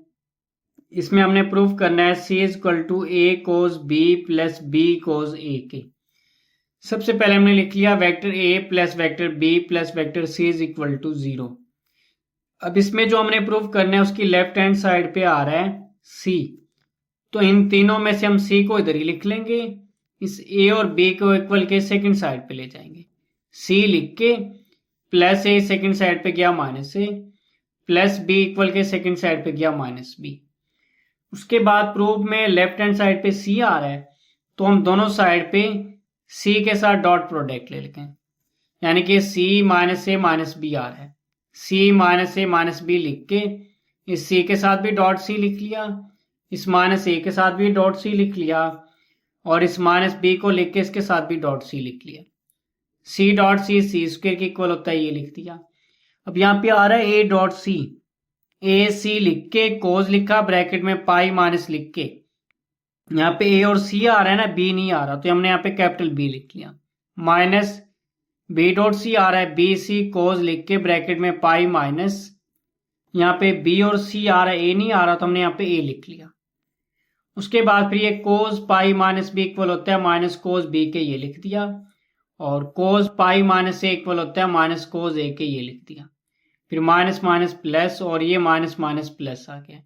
इसमें हमने प्रूव करना है c is equal to a cos b plus b cos a के। सबसे पहले हमने लिख लिया vector A plus vector B plus vector C is equal to 0। अब इसमें जो हमने प्रूव करना है उसकी लेफ्ट हैंड साइड पे आ रहा है सी, तो इन तीनों में से हम सी को इधर ही लिख लेंगे, इस ए और बी को इक्वल के सेकंड साइड पे ले जाएंगे। सी लिख के प्लस ए सेकंड साइड पे गया माइनस ए, प्लस बी इक्वल के सेकंड साइड पे गया माइनस बी। उसके बाद प्रूफ में लेफ्ट हैंड साइड पे सी आ रहा है, तो हम दोनों साइड पे सी के साथ डॉट प्रोडक्ट ले लेंगे, यानी कि सी माइनस ए माइनस बी आ रहा है। सी माइनस ए माइनस बी लिख के इस सी के साथ भी डॉट सी लिख लिया, इस माइनस ए के साथ भी डॉट सी लिख लिया, और इस माइनस बी को लिख के इसके साथ भी डॉट सी लिख लिया। सी डॉट सी सी स्क्वायर के इक्वल होता है, ये लिख दिया। अब यहाँ पे आ रहा है ए डॉट सी, ए सी लिख के कोज लिखा ब्रैकेट में पाई माइनस लिख के, यहाँ पे ए और सी आ रहा है ना, बी नहीं आ रहा, तो हमने यहाँ पे कैपिटल बी लिख लिया, माइनस बी डॉट सी आ रहा है बी सी कोज लिख के ब्रैकेट में पाई माइनस, यहाँ पे बी और सी आ रहा है ए नहीं आ रहा, तो हमने यहाँ पे ए लिख लिया। उसके बाद फिर ये कोज पाई माइनस बी इक्वल होता है माइनस कोज बी के, ये लिख दिया, और कोज पाई माइनस ए इक्वल होता है माइनस कोज ए के, ये लिख दिया। फिर माइनस माइनस प्लस, और ये माइनस माइनस प्लस आ गया।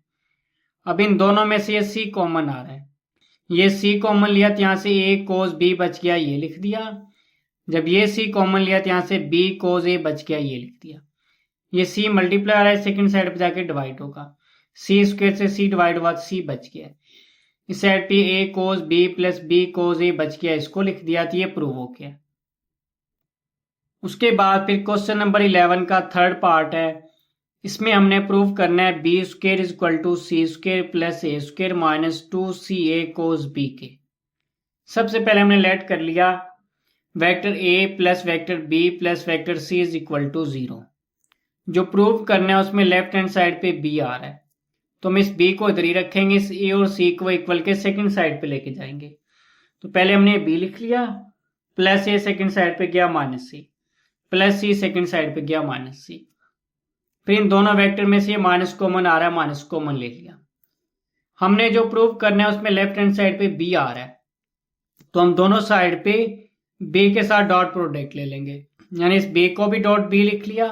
अब इन दोनों में से ये सी कॉमन आ रहा है, ये सी कॉमन लिया तो यहाँ से ए कोज बी बच गया, ये लिख दिया। जब ये सी कॉमन लिया तो यहाँ से बी कोज ए बच गया, ये लिख दिया। ये सी मल्टीप्लाई आ रहा है, सेकंड साइड पे जाके डिवाइड होगा, सी स्क्वायर से सी डिवाइड हुआ, सी बच गया। इस साइड पे ए कोज बी प्लस बी कोज ए बच गया, इसको लिख दिया, तो ये प्रूव हो गया। उसके बाद फिर क्वेश्चन नंबर 11 का थर्ड पार्ट है। इसमें हमने प्रूव करना है B square is equal to C square plus A square minus 2ca cos B के। सबसे पहले हमने लेट कर लिया vector A plus vector B plus vector C is equal to 0। जो प्रूव करना है उसमें लेफ्ट हैंड साइड पे बी आ रहा है, तो हम इस बी को इधर ही रखेंगे, इस ए और सी को इक्वल के सेकंड साइड पे लेके जाएंगे। तो पहले हमने बी लिख लिया, प्लस ए सेकंड साइड पे गया माइनस सी, प्लस सी सेकंड साइड पे गया माइनस सी। फिर इन दोनों वेक्टर में से माइनस कॉमन आ रहा है, माइनस कॉमन ले लिया। हमने जो प्रूव करना है उसमें लेफ्ट हैंड साइड पे बी आ रहा है, तो हम दोनों साइड पे बी के साथ डॉट प्रोडक्ट ले लेंगे, यानी इस बी को भी डॉट बी लिख लिया,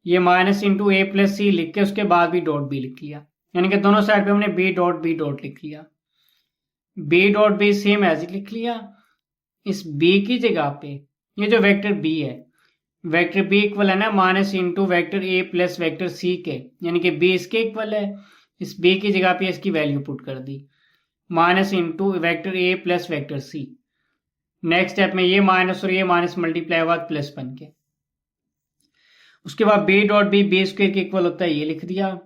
ये माइनस इंटू ए प्लस सी लिख के उसके बाद भी डॉट बी लिख लिया, यानी कि दोनों साइड पे हमने बी डॉट लिख लिया। B dot B same as लिख लिया। इस बी की जगह पे ये जो वेक्टर बी है, वेक्टर बी इक्वल है ना minus into vector A plus vector C के, यानी कि बी इसके इक्वल है। इस बी की जगह पे इसकी वैल्यू पुट कर दी, minus into vector A plus vector C. Next step में ये माइनस और ये माइनस मल्टीप्लाई हुआ प्लस बन के। उसके बाद बी डॉट बी स्क्वायर के इक्वल होता है, ये लिख दिया।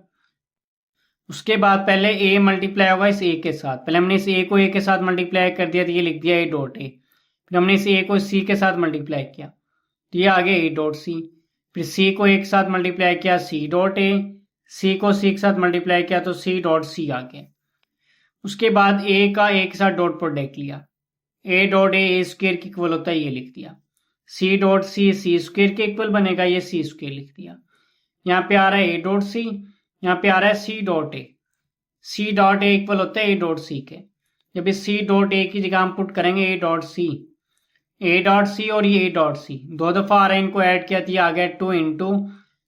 उसके बाद पहले ए मल्टीप्लाई हुआ इस ए के साथ, पहले हमने इस ए को ए के साथ मल्टीप्लाई कर दिया, तो ये लिख दिया ए डॉट ए। फिर हमने इस ए को सी के साथ मल्टीप्लाई किया, तो ये आ गया ए डॉट सी। फिर सी को ए के साथ मल्टीप्लाई किया, सी डॉट ए। सी को सी के साथ मल्टीप्लाई किया तो सी डॉट सी आ गया। उसके बाद ए का ए के साथ डॉट प्रोडक्ट लिया, ए डॉट ए स्क्वायर के इक्वल होता है, ये लिख दिया। सी डॉट सी सी स्क्वायर के इक्वल बनेगा, ये सी स्क्वायर लिख दिया। यहाँ पे आ रहा है ए डॉट सी, यहाँ पे आ रहा है C dot A. C dot A equal होता है ए डॉट सी के। जब इस सी डॉट ए की जगह हम पुट करेंगे ए डॉट सी और ये ए डॉट सी, दो दफा आ रहा है, इनको ऐड किया तो ये आ गया 2 इंटू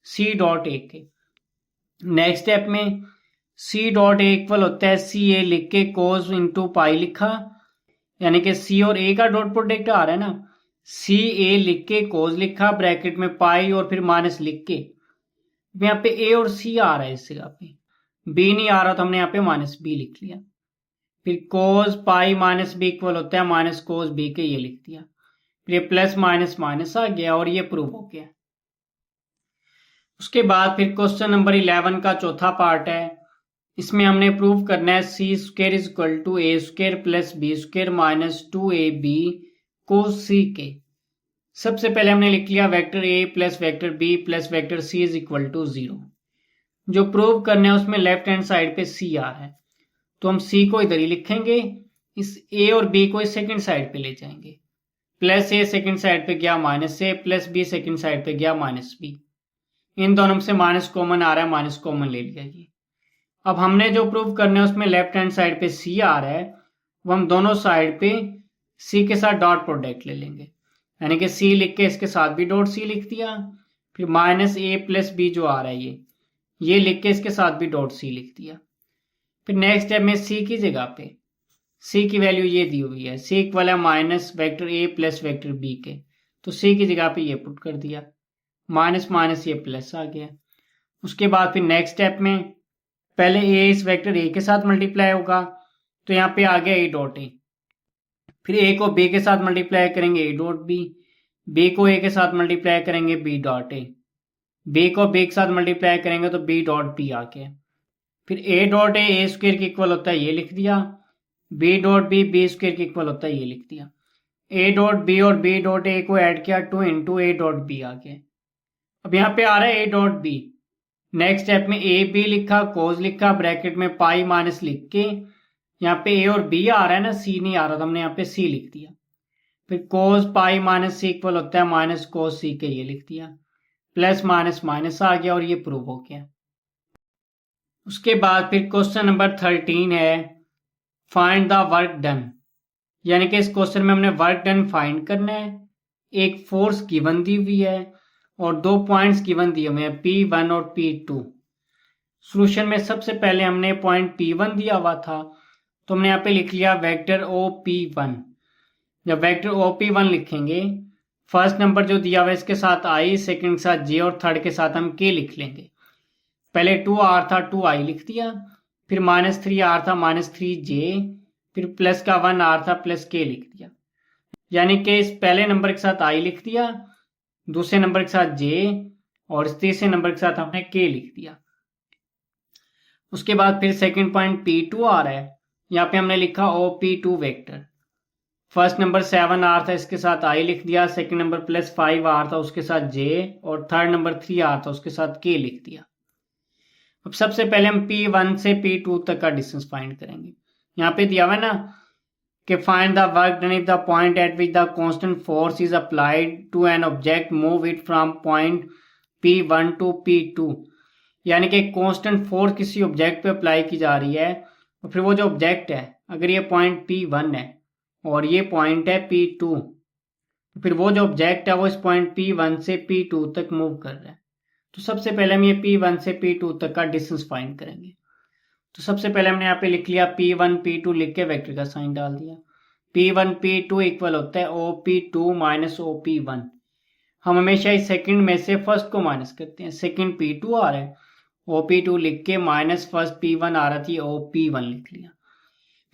सी डॉट ए के। नेक्स्ट स्टेप में सी डॉट ए इक्वल होता है सी ए लिख के कोस इंटू पाई लिखा, यानी कि सी और ए का डॉट प्रोडक्ट आ रहा है ना, सी ए लिख के कोस लिखा ब्रैकेट में पाई और फिर माइनस लिख के। यहाँ पे ए और सी आ रहा है, इस जगह पे बी नहीं आ रहा, तो हमने यहाँ पे माइनस बी लिख लिया। फिर कोस पाई माइनस बी इक्वल होता है माइनस कोस बी के, ये लिख दिया। फिर ये प्लस माइनस माइनस आ गया और ये प्रूव हो गया। उसके बाद फिर क्वेश्चन नंबर 11 का चौथा पार्ट है। इसमें हमने प्रूव करना है C square is equal to A square plus B square minus 2ab cos C के। सबसे पहले हमने लिख लिया vector A plus vector B plus vector C is equal to 0। जो प्रूव करना है उसमें लेफ्ट हैंड साइड पे सी आ रहा है, तो हम सी को इधर ही लिखेंगे, इस ए और बी को इस सेकंड साइड पे ले जाएंगे। प्लस ए सेकंड साइड पे गया माइनस ए, प्लस बी सेकंड साइड पे गया माइनस बी। इन दोनों में से माइनस कॉमन आ रहा है, माइनस कॉमन ले लिया ये। अब हमने जो प्रूव करना है उसमें लेफ्ट हैंड साइड पे सी आ रहा है, वो हम दोनों साइड पे सी के साथ डॉट प्रोडक्ट ले लेंगे, यानी कि सी लिख के इसके साथ भी डॉट सी लिख दिया, फिर माइनस ए प्लस बी जो आ रहा है ये लिख के इसके साथ भी डॉट सी लिख दिया। फिर नेक्स्ट स्टेप में सी की जगह पे सी की वैल्यू ये दी हुई है, सी इक्वल है minus vector A plus vector B के, तो सी की जगह पे ये पुट कर दिया, माइनस माइनस ये प्लस आ गया। उसके बाद फिर नेक्स्ट स्टेप में पहले ए इस वेक्टर ए के साथ मल्टीप्लाई होगा, तो यहाँ पे आ गया ए डॉट ए, फिर ए को बी के साथ मल्टीप्लाई करेंगे ए डॉट बी, बी को ए के साथ मल्टीप्लाई करेंगे बी डॉट ए, बी को बी के साथ मल्टीप्लाई करेंगे तो बी डॉट बी आ गया। फिर ए डॉट ए स्क्वायर के इक्वल होता है ये लिख दिया, बी डॉट बी स्क्वायर के इक्वल होता है ये लिख दिया। ए डॉट बी और बी डॉट ए को ऐड किया 2 इंटू ए डॉट बी आ गया। अब यहाँ पे आ रहा है A dot B, next step में ए बी लिखा, कोज लिखा, ब्रैकेट में पाई माइनस लिख के, यहाँ पे ए और बी आ रहा है ना, सी नहीं आ रहा तो हमने यहाँ पे सी लिख दिया। फिर कोज पाई माइनस सी इक्वल होता है माइनस कोज सी के, ये लिख दिया, प्लस माइनस माइनस आ गया और ये प्रूव हो गया। उसके बाद फिर क्वेश्चन नंबर 13 है फाइंड द वर्क डन, यानी कि इस क्वेश्चन में हमने वर्क डन फाइंड करना है। एक फोर्स गिवन दी हुई है और 2 पॉइंट्स गिवन दिए हुए हैं P1 और P2। सॉल्यूशन में सबसे पहले हमने पॉइंट P1 दिया हुआ था, तो हमने यहाँ पे लिख लिया वेक्टर OP1। जब वेक्टर OP1 लिखेंगे, फर्स्ट नंबर जो दिया हुआ है इसके साथ I, सेकंड के साथ J और थर्ड के साथ हम K लिख लेंगे। पहले 2R था 2I लिख दिया, फिर -3R था -3J, फिर प्लस का 1R था प्लस K लिख दिया, यानी कि इस पहले नंबर के साथ I लिख दिया, दूसरे नंबर के साथ J और इस तीसरे नंबर के साथ हमने K लिख दिया। उसके बाद फिर सेकंड पॉइंट P2 आ रहा है, यहाँ पे हमने लिखा OP2 vector. First number 7R था, इसके साथ I लिख दिया, सेकंड नंबर प्लस 5R था उसके साथ J और थर्ड नंबर 3R था उसके साथ K लिख दिया। अब सबसे पहले हम P1 से P2 तक का डिस्टेंस फाइंड करेंगे। यहाँ पे दिया हुआ है ना कि find the work done if the point at which the constant force is applied to an object move it from point P1 to P2, यानी कि कांस्टेंट फोर्स किसी ऑब्जेक्ट पे अप्लाई की जा रही है और फिर वो जो ऑब्जेक्ट है अगर ये पॉइंट P1 है और ये पॉइंट है P2, तो फिर वो जो ऑब्जेक्ट है वो इस पॉइंट P1 से P2 तक मूव कर रहा है। तो सबसे पहले हम ये P1 से P2 तक का डिस्टेंस फाइंड करेंगे। तो सबसे पहले हमने यहाँ पे लिख लिया P1 P2 लिख के वेक्टर का साइन डाल दिया। P1 P2 इक्वल होता है OP2 माइनस OP1। हम हमेशा इस सेकंड में से फर्स्ट को माइनस करते हैं, सेकंड P2 आ रहा है, OP2 लिख के माइनस फर्स्ट P1 आ रहा थी OP1 लिख लिया।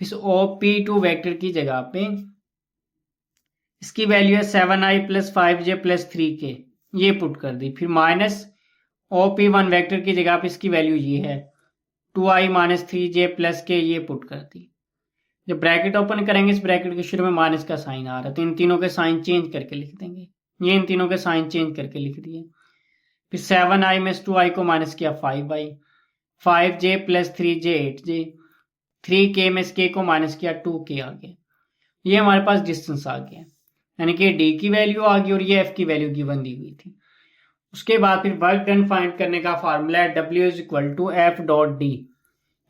फिर OP2 वेक्टर की जगह पे इसकी वैल्यू है 7I plus 5J plus 3K, ये पुट कर दी। फिर माइनस OP1 वेक्टर की जगह पे इसकी वैल्यू ये है 2I minus 3J plus K, ये पुट कर दी। जब ब्रैकेट ओपन करेंगे इस ब्रैकेट के शुरू में माइनस का साइन आ रहा है, तो इन तीनों के साइन चेंज करके लिख देंगे, ये इन तीनों के साइन चेंज करके लिख दिए। फिर 7I में 2I को माइनस किया 5I, 5J plus 3J 8J, 3K में K को माइनस किया 2K आ गया। ये हमारे पास डिस्टेंस आ गया, यानी कि D की वैल्यू आ गई और ये F की वैल्यू गिवन दी हुई थी। उसके बाद फिर वर्क डन फाइंड करने का फार्मूला है W is equal to F dot D।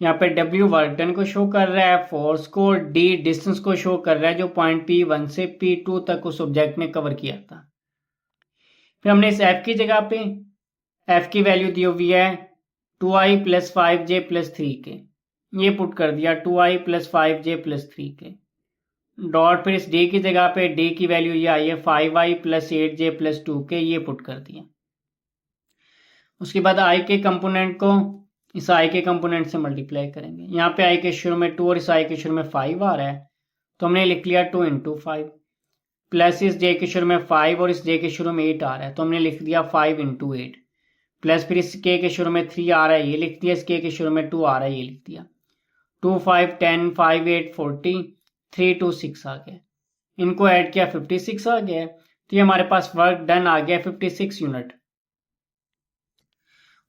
यहाँ पे W वर्क डन को शो कर रहा है, फोर्स को, D डिस्टेंस को शो कर रहा है जो पॉइंट P1 से P2 तक उस ऑब्जेक्ट ने कवर किया था। फिर हमने इस F की जगह पे F की वैल्यू दी हुई है 2I plus 5J plus 3K, ये पुट कर दिया 2I plus 5J plus 3K dot, फिर इस D की जगह पे D की वैल्यू ये आई है 5I plus 8J plus 2K, ये पुट कर दिया। उसके बाद I के कंपोनेंट को इस I के कंपोनेंट से मल्टीप्लाई करेंगे। यहाँ पे I के शुरू में 2 और इस I के शुरू में 5 आ रहा है, तो हमने लिख लिया 2 इंटू 5, प्लस इस J के शुरू में 5 और इस J के शुरू में 8 आ रहा है, तो हमने लिख दिया 5 इंटू 8, प्लस फिर इस K के शुरू में 3 आ रहा है, ये लिख दिया, इस K के शुरू में 2 आ रहा है, ये लिख दिया। 2 5 10 5 8 40, 3 2 6 आ गया, इनको ऐड किया 56 आ गया, तो ये हमारे पास वर्क डन आ गया 56 यूनिट।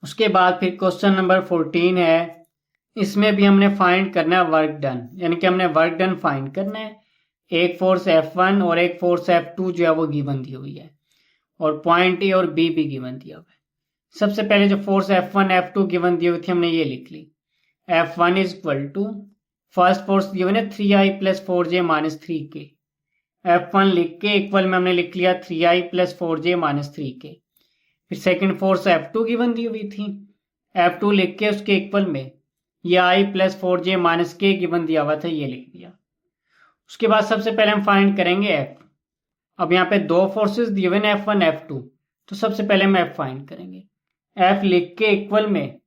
उसके बाद फिर क्वेश्चन नंबर 14 है, इसमें भी हमने फाइंड करना है वर्क डन, यानी कि हमने वर्क डन फाइंड करना है। एक फोर्स F1 और एक फोर्स F2 जो है वो गिवन दी हुई है और पॉइंट A और B भी गिवन दिया हुआ है। सबसे पहले जो फोर्स F1 F2 गिवन दी हुई थी हमने ये लिख ली, F1 is equal to first force दी हुई है 3I plus 4J minus 3K, F1 लिख के इक्वल में हमने लिख लिया 3i plus 4j minus 3k। फिर सेकंड फोर्स F2 गिवन दी हुई थी, F2 लिख के उसके इक्वल में ये i plus 4j minus k given दिया हुआ था, ये लिख दिया। उसके बाद सबसे पहले हम फाइंड करेंगे F। अब यहाँ पे दो फोर्सेस दिए हुए हैं F1 F2, तो सबसे पहले हम F फाइंड करेंगे। F लिख के इक्वल में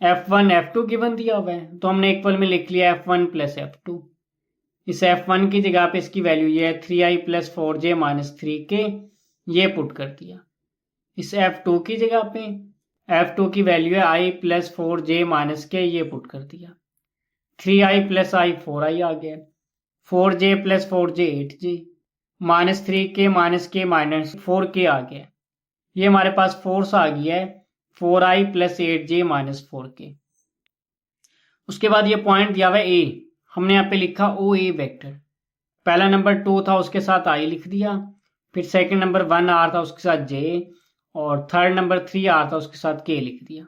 F1 F2 गिवन दिया हुआ है, तो हमने इक्वल में लिख लिया F1 प्लस F2। इस F1 की जगह पे इसकी वैल्यू ये है 3i plus 4j minus 3k, ये पुट कर दिया। इस F2 की जगह पे F2 की वैल्यू है i plus 4j minus k, ये पुट कर दिया। 3i प्लस i 4i आ गया, 4j plus 4j 8j, minus 3k minus k minus 4k आ गया। ये हमारे पास फोर्स आ गया है 4i plus 8j minus 4k। उसके बाद ये पॉइंट दिया हुआ है A, हमने यहाँ पे लिखा ओ ए वेक्टर। पहला नंबर 2 था, उसके साथ I लिख दिया। फिर सेकंड नंबर 1 आ रहा था, उसके साथ J, और थर्ड नंबर 3 आ रहा था, उसके साथ K लिख दिया।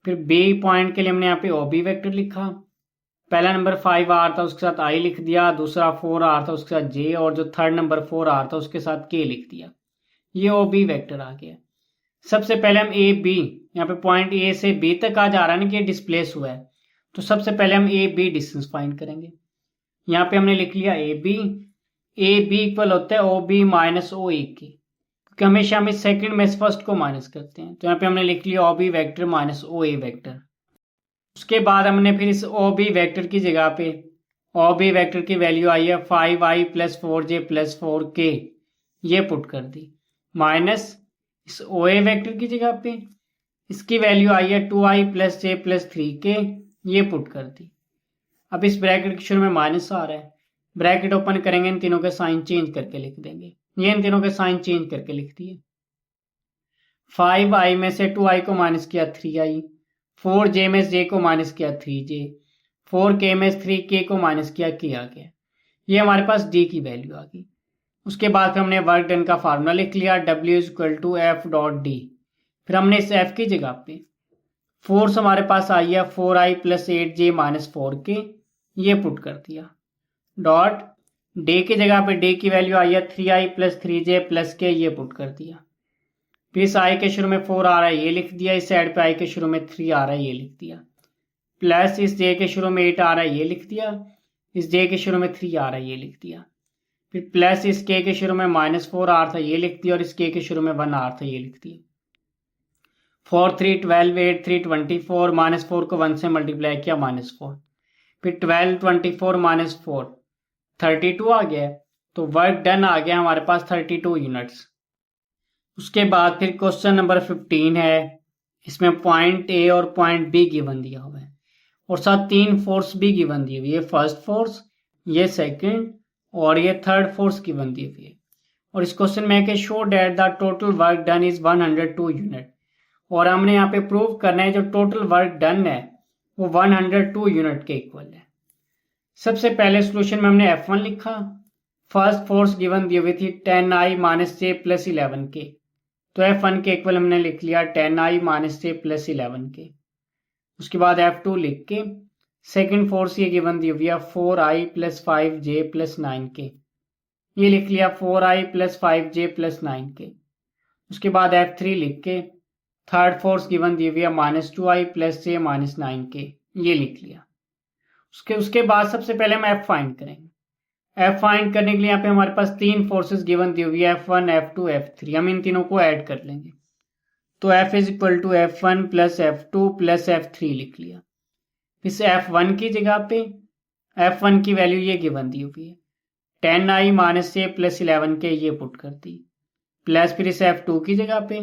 फिर B पॉइंट के लिए हमने यहाँ पे OB वेक्टर लिखा। पहला नंबर 5 आ रहा था, उसके साथ I लिख दिया। दूसरा 4 आ रहा था, उसके साथ J, और जो थर्ड नंबर 4 आ रहा था, उसके साथ K लिख दिया। ये OB वेक्टर आ गया। सबसे पहले हम ए बी, यहाँ पे पॉइंट ए से बी तक आ जा रहा है ना कि डिस्प्लेस हुआ है, तो सबसे पहले हम ए बी डिस्टेंस फाइंड करेंगे। यहाँ पे हमने लिख लिया ए बी इक्वल होता है ओ बी माइनस ओ ए के, क्योंकि हमेशा हम इस सेकंड में इस फर्स्ट को माइनस करते हैं। तो यहाँ पे हमने लिख लिया O B vector minus O ए वैक्टर। उसके बाद हमने फिर इस ओ बी वैक्टर की जगह पे ओ बी वैक्टर की वैल्यू आई है 5i plus 4j plus 4k, ये पुट कर दी। माइनस इस ओ ए वैक्टर की जगह पे इसकी वैल्यू आई है 2i plus j plus 3k, ये पुट कर दी। अब इस ब्रैकेट के शुरू में माइनस आ रहा है, ब्रैकेट ओपन करेंगे, इन तीनों के साइन चेंज करके लिख देंगे। ये इन तीनों के साइन चेंज करके लिख दिए। 5i में से 2i को माइनस किया 3i, 4j में j को माइनस किया 3j, 4k में 3k को माइनस किया k आ गया। ये हमारे पास d की वैल्यू आ गई। उसके बाद फिर हमने वर्क डन का फार्मूला लिख लिया, W equal to F dot D. फिर हमने इस f की जगह पे फोर्स हमारे पास आई है 4i plus 8j minus 4k, ये पुट कर दिया। डॉट डे की जगह पे डे की वैल्यू आई है 3i plus 3j plus k, ये पुट कर दिया। फिर इस i के शुरू में 4 आ रहा है, ये लिख दिया। इस साइड पे i के शुरू में 3 आ रहा है, ये लिख दिया। प्लस इस j के शुरू में 8 आ रहा है, ये लिख दिया। इस j के शुरू में 3 आ रहा है, ये लिख दिया। फिर प्लस इस k के शुरू में माइनस 4 आ रहा था, ये लिख दिया। और इस k के शुरू में 1 आ रहा था, ये लिख दिया। 4 3 12 8 3 24, माइनस 4 को 1 से मल्टीप्लाई किया, माइनस 4। फिर 12 24 माइनस 4 32 आ गया। तो वर्क डन आ गया हमारे पास 32 यूनिट्स। उसके बाद फिर क्वेश्चन नंबर 15 है। इसमें पॉइंट ए और पॉइंट बी गिवन दिया हुआ है, और साथ 3 फोर्स भी गिवन दी हुई है। फर्स्ट फोर्स, ये सेकंड, और ये थर्ड फोर्स गिवन दी हुई है। और इस क्वेश्चन में है कि show that the total work done is 102 unit, और हमने यहाँ पे प्रूव करना है जो टोटल वर्क डन है वो 102 यूनिट के इक्वल है। सबसे पहले सोल्यूशन में हमने F1 लिखा। फर्स्ट फोर्स गिवन दी हुई थी 10i minus j plus 11k, तो F1 के इक्वल हमने लिख लिया 10i minus j plus 11k। उसके बाद F2 लिख के सेकेंड फोर्स ये गिवन दी हुई है 4i plus 5j plus 9k, ये लिख लिया 4i plus 5j plus 9k। उसके बाद F3 लिख के थर्ड फोर्स गिवन दी हुई है minus 2i plus j minus 9k, ये लिख लिया। उसके बाद सबसे पहले हम F फाइंड करेंगे। F फाइंड करने के लिए यहाँ पे हमारे पास 3 फोर्सेस गिवन दी हुई है F1 F2 F3, हम इन तीनों को ऐड कर लेंगे। तो F is equal to F1 plus F2 plus F3 लिख लिया। इस F1 की जगह पे F1 की वैल्यू ये गिवन दी हुई है 10i minus j plus 11k, ये पुट कर दी। प्लस फिर इस F2 की जगह पे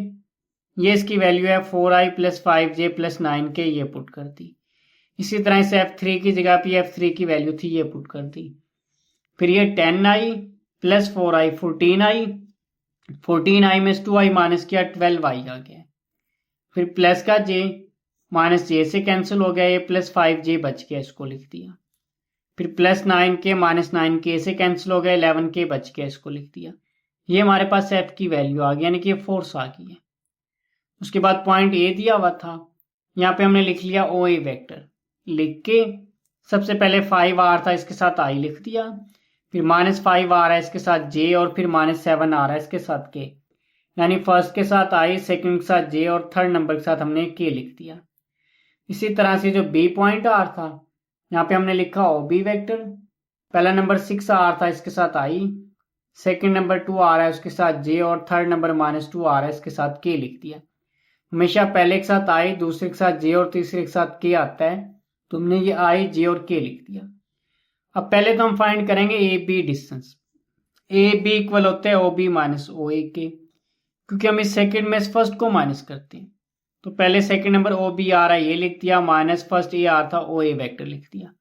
ये इसकी वैल्यू है 4i plus 5j plus 9k, ये पुट कर दी। इसी तरह इस F3 की जगह पे F3 की वैल्यू थी, ये पुट कर दी। फिर ये 10i प्लस 4i 14i में 2i माइनस किया 12i आ गया। फिर प्लस का j माइनस j से कैंसिल हो गया, ये प्लस 5j बच गया, इसको लिख दिया। फिर प्लस 9k माइनस 9k से कैंसिल हो गया, 11k बच गया, इसको लिख दिया। ये हमारे पास F की वैल्यू आ गई, यानी कि फोर्स आ गई है। उसके बाद पॉइंट A दिया हुआ था, यहाँ पे हमने लिख लिया OA वेक्टर। लिख के सबसे पहले 5 आ रहा था, इसके साथ I लिख दिया। फिर -5 आ रहा है इसके साथ जे, और फिर -7 आ रहा है इसके साथ के, यानी फर्स्ट के साथ आई, सेकंड के साथ जे, और थर्ड नंबर के साथ हमने के लिख दिया। इसी तरह से जो बी पॉइंट आर था, यहाँ पे हमने लिखा ओ बी वैक्टर। पहला नंबर 6 आर था, इसके साथ आई, सेकंड नंबर 2 आ रहा है उसके साथ जे, और थर्ड नंबर -2 आ रहा है इसके साथ के लिख दिया। हमेशा पहले के साथ आई, दूसरे के साथ जे और तीसरे के साथ के आता है, तो हमने ये आई, जे और के लिख दिया। अब पहले तो हम फाइंड करेंगे A B distance. A B इक्वल होते हैं ओ बी माइनस ओ ए के, क्योंकि हम इस सेकंड में इस फर्स्ट को माइनस करते हैं। तो पहले सेकंड नंबर ओ बी आ रहा है ये लिख दिया, माइनस फर्स्ट ए आ था ओ ए वेक्टर लिख दिया।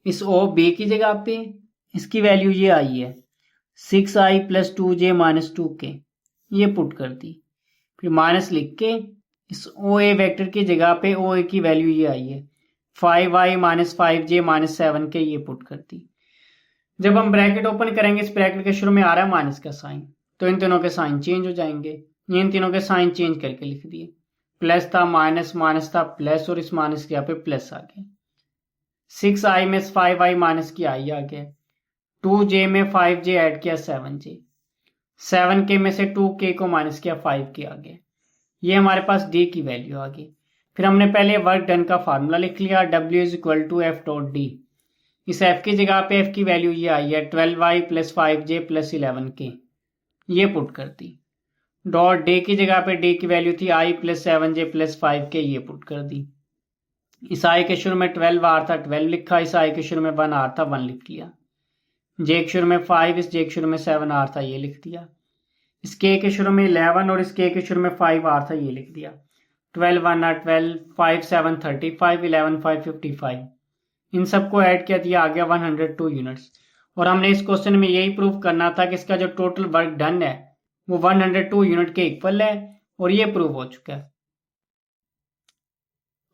इस ओ बी की जगह पे इसकी वैल्यू ये आई है 6i + 2j - 2k, ये पुट कर दी। फिर माइनस लिख के इस ओ ए वेक्टर की जगह पे ओ ए की वैल्यू ये आई है 5i - 5j - 7k, ये पुट कर दी। जब हम ब्रैकेट ओपन करेंगे, इस ब्रैकेट के शुरू में आ रहा है माइनस का साइन, तो इन तीनों के साइन चेंज हो जाएंगे। ये इन तीनों के साइन चेंज करके लिख दिए। प्लस था माइनस, माइनस था प्लस, और इस माइनस के यहाँ पे प्लस आ गया। 6i में 5i माइनस की आई आ गया, 2j में 5j ऐड किया 7j, 7k में से 2k को माइनस किया 5k आ गया। ये हमारे पास d की वैल्यू आ गई। फिर हमने पहले वर्क डन का फार्मूला लिख लिया, W = F.D। इस f की जगह पे f की वैल्यू ये आई है 12i + 5j + 11k, ये पुट कर दी। डॉट डे की जगह पे d की वैल्यू थी i + 7j + 5k, ये पुट कर दी। इस i के शुरू में 12 आर था, 12 लिखा, इस i के शुरू में 1 आर था, 1 लिख लिया। j के शुरू में 5, इस j के शुरू में 7 आर था, ये लिख दिया। इस k के शुरू में 11 और इस k के शुरू में 5 आर था, ये लिख दिया। 12 1 आर 12, 5 7 35, 11 5 55, इन सबको ऐड किया, दिया आ गया 102 यूनिट्स। और हमने इस क्वेश्चन में यही प्रूव करना था कि इसका जो टोटल वर्क डन है वो 102 यूनिट के इक्वल है, और ये प्रूव हो चुका है।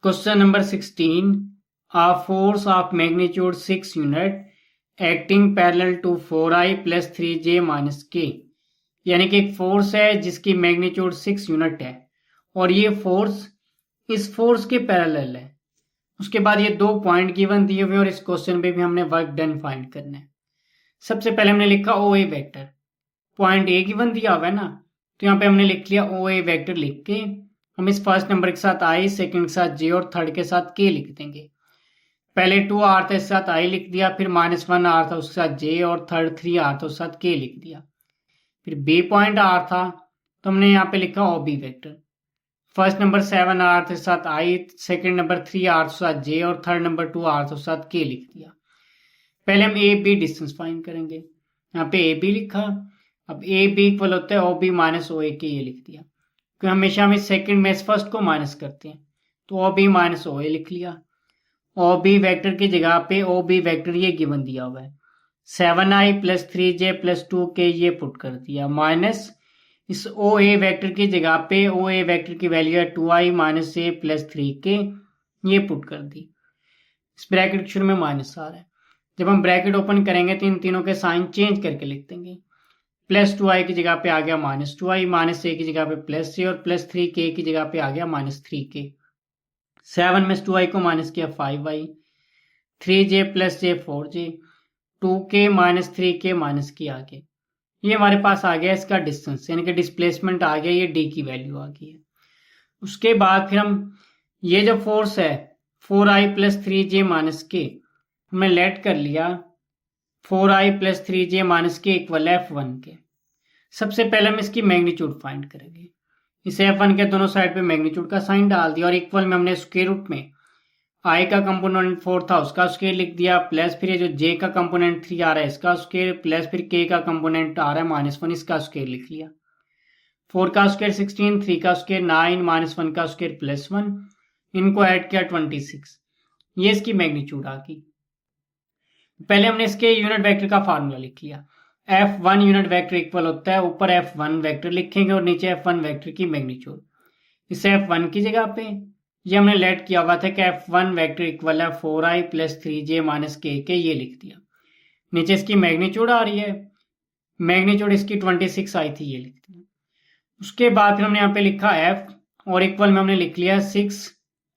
Question number 16, a force of magnitude 6 unit acting parallel to 4i + 3j - k, यानी कि एक फोर्स है जिसकी मैग्नीट्यूड 6 यूनिट है, और ये फोर्स इस फोर्स के पैरेलल है। उसके बाद ये 2 पॉइंट गिवन दिए हुए, और इस क्वेश्चन पे भी हमने वर्क डन फाइंड करना है। सबसे पहले हमने लिखा ओ ए वेक्टर, पॉइंट ए गिवन दिया हुआ है ना, तो यहाँ पे हमने लिख लिया ओ ए वेक्टर लिख के हम इस फर्स्ट नंबर के साथ आई, सेकंड के साथ जे, और थर्ड के साथ के लिख देंगे। पहले 2 आर था, इसके साथ आई लिख दिया, फिर -1 आर था उसके साथ जे, और थर्ड 3 आर था उसके साथ के लिख दिया। फिर बी पॉइंट आर था, तो हमने यहाँ पे लिखा O B vector. First number 7 आर थे साथ आई, सेकंड नंबर 3 आर के साथ जे, और थर्ड नंबर 2 आर के साथ के लिख दिया। पहले हम ए बी डिस्टेंस फाइंड करेंगे, यहाँ पे ए बी लिखा। अब ए बी इक्वल होता है ओ बी - ओ ए के, ये लिख दिया, क्योंकि हमेशा हम इस सेकंड में इस फर्स्ट को माइनस करते हैं, तो ओ बी - ओ ए लिख लिया। ओ बी वेक्टर की जगह पे ओ बी वेक्टर ये गिवन दिया हुआ है 7i + 3j + 2k, ये पुट कर दिया, माइनस इस ओ ए वेक्टर की जगह पे ओ ए वेक्टर की वैल्यू है 2i - a + 3k, ये पुट कर दी। इस ब्रैकेट के शुरू में माइनस आ रहा है, जब हम ब्रैकेट ओपन करेंगे तो इन तीनों के साइन चेंज करके लिख देंगे। +2i की जगह पे आ गया -2i, -a की जगह पे +a, और +3k की जगह पे आ गया -3k। 7 में 2i को माइनस किया 5i, 3j + j 4j, 2k - 3k minus किया आगे। ये हमारे पास आ गया इसका डिस्टेंस, यानी कि डिस्प्लेसमेंट आ गया, ये d की वैल्यू आ गई है। उसके बाद फिर हम ये जो फोर्स है 4i + 3j - k, हमने लेट कर लिया 4i + 3j - k equal F1 के। सबसे पहले हम इसकी मैग्नीट्यूड फाइंड करेंगे। इस F1 के दोनों साइड पे मैग्नीट्यूड का साइन डाल दिया, और इक्वल में हमने स्क्वायर रूट में i का कंपोनेंट 4 था उसका स्क्वायर लिख दिया, प्लस फिर ये जो j का कंपोनेंट 3 आ रहा है इसका स्क्वायर, प्लस फिर k का कंपोनेंट आ रहा है -1, इसका स्क्वायर लिख लिया। 4 का स्क्वायर 16, 3 का स्क्वायर 9, -1 का स्क्वायर +1, इनको ऐड किया 26, ये इसकी मैग्नीट्यूड आ गई। पहले हमने इसके यूनिट वेक्टर का फार्मूला लिख लिया, F1 यूनिट वेक्टर इक्वल होता है, ऊपर F1 वेक्टर लिखेंगे और नीचे F1 वेक्टर की मैग्नीट्यूड। इस F1 की जगह पे ये हमने लेट किया हुआ था कि F1 वेक्टर इक्वल है 4i + 3j - k, ये लिख दिया। नीचे इसकी मैग्नीट्यूड आ रही है, मैग्नीट्यूड इसकी 26 आई थी, ये लिख दिया। उसके बाद फिर हमने यहाँ पे लिखा F, और इक्वल में हमने लिख लिया 6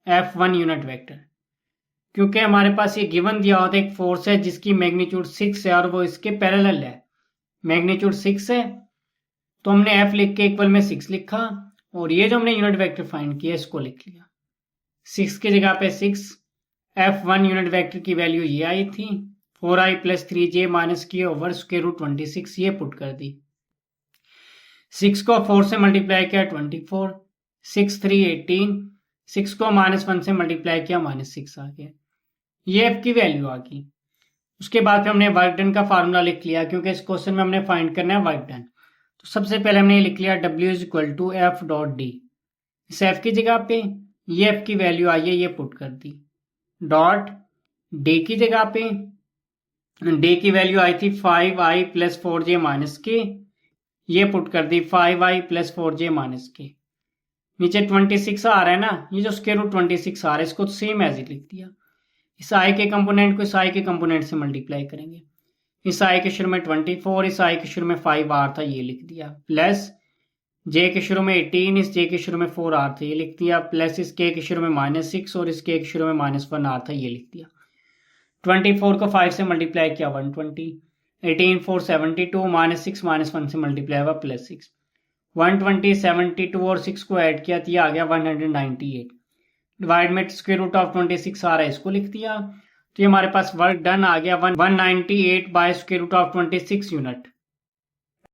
F1 यूनिट वेक्टर, क्योंकि हमारे पास ये गिवन दिया होता है एक फोर्स है जिसकी मैग्नीट्यूड 6 है और वो इसके पैरेलल है, मैग्नीट्यूड 6 है, तो हमने एफ लिख के इक्वल में 6 लिखा और ये जो हमने यूनिट वेक्टर फाइंड किया इसको लिख लिया। 6 की जगह पे 6, F1 यूनिट वेक्टर की वैल्यू ये आई थी 4i + 3j माइनस की ओवर स्क्वायर रूट 26, ये पुट कर दी। 6 को 4 से मल्टीप्लाई किया 24, 6 3 18, 6 को -1 से मल्टीप्लाई किया -6 आ गया, ये F की वैल्यू आ गई। उसके बाद फिर हमने वर्क डन का फार्मूला लिख लिया क्योंकि इस क्वेश्चन में हमने फाइंड करना है वर्क डन। तो सबसे पहले हमने ये लिख लिया W = F.D। इस F की जगह पे ये F की वैल्यू आई है, ये पुट कर दी। डॉट D की जगह पे D की वैल्यू आई थी 5i + 4j माइनस के, ये पुट कर दी 5i + 4j माइनस के। नीचे 26 आ रहा है ना, ये जो स्क्वायर रूट 26 आ रहा है इसको सेम एज इट लिख दिया। इस i के कंपोनेंट को इस i के कंपोनेंट से मल्टीप्लाई करेंगे। इस i के शुरू में 24, इस i के शुरू में 5 आर था, ये लिख दिया, प्लस j के शुरू में 18, इस j के शुरू में 4 आर था, ये लिख दिया, प्लस इस k के शुरू में -6 और इस k के शुरू में -1 आर था, ये लिख दिया। 24 को 5 से मल्टीप्लाई किया 120, 18 4 72, -6 -1 से मल्टीप्लाई हुआ +6, 120 72 और 6 को ऐड किया तो ये आ गया 198। डिवाइड में स्क्वायर रूट ऑफ 26 आ रहा है, इसको लिख दिया। तो ये हमारे पास वर्क डन आ गया 198 by square root of 26 unit.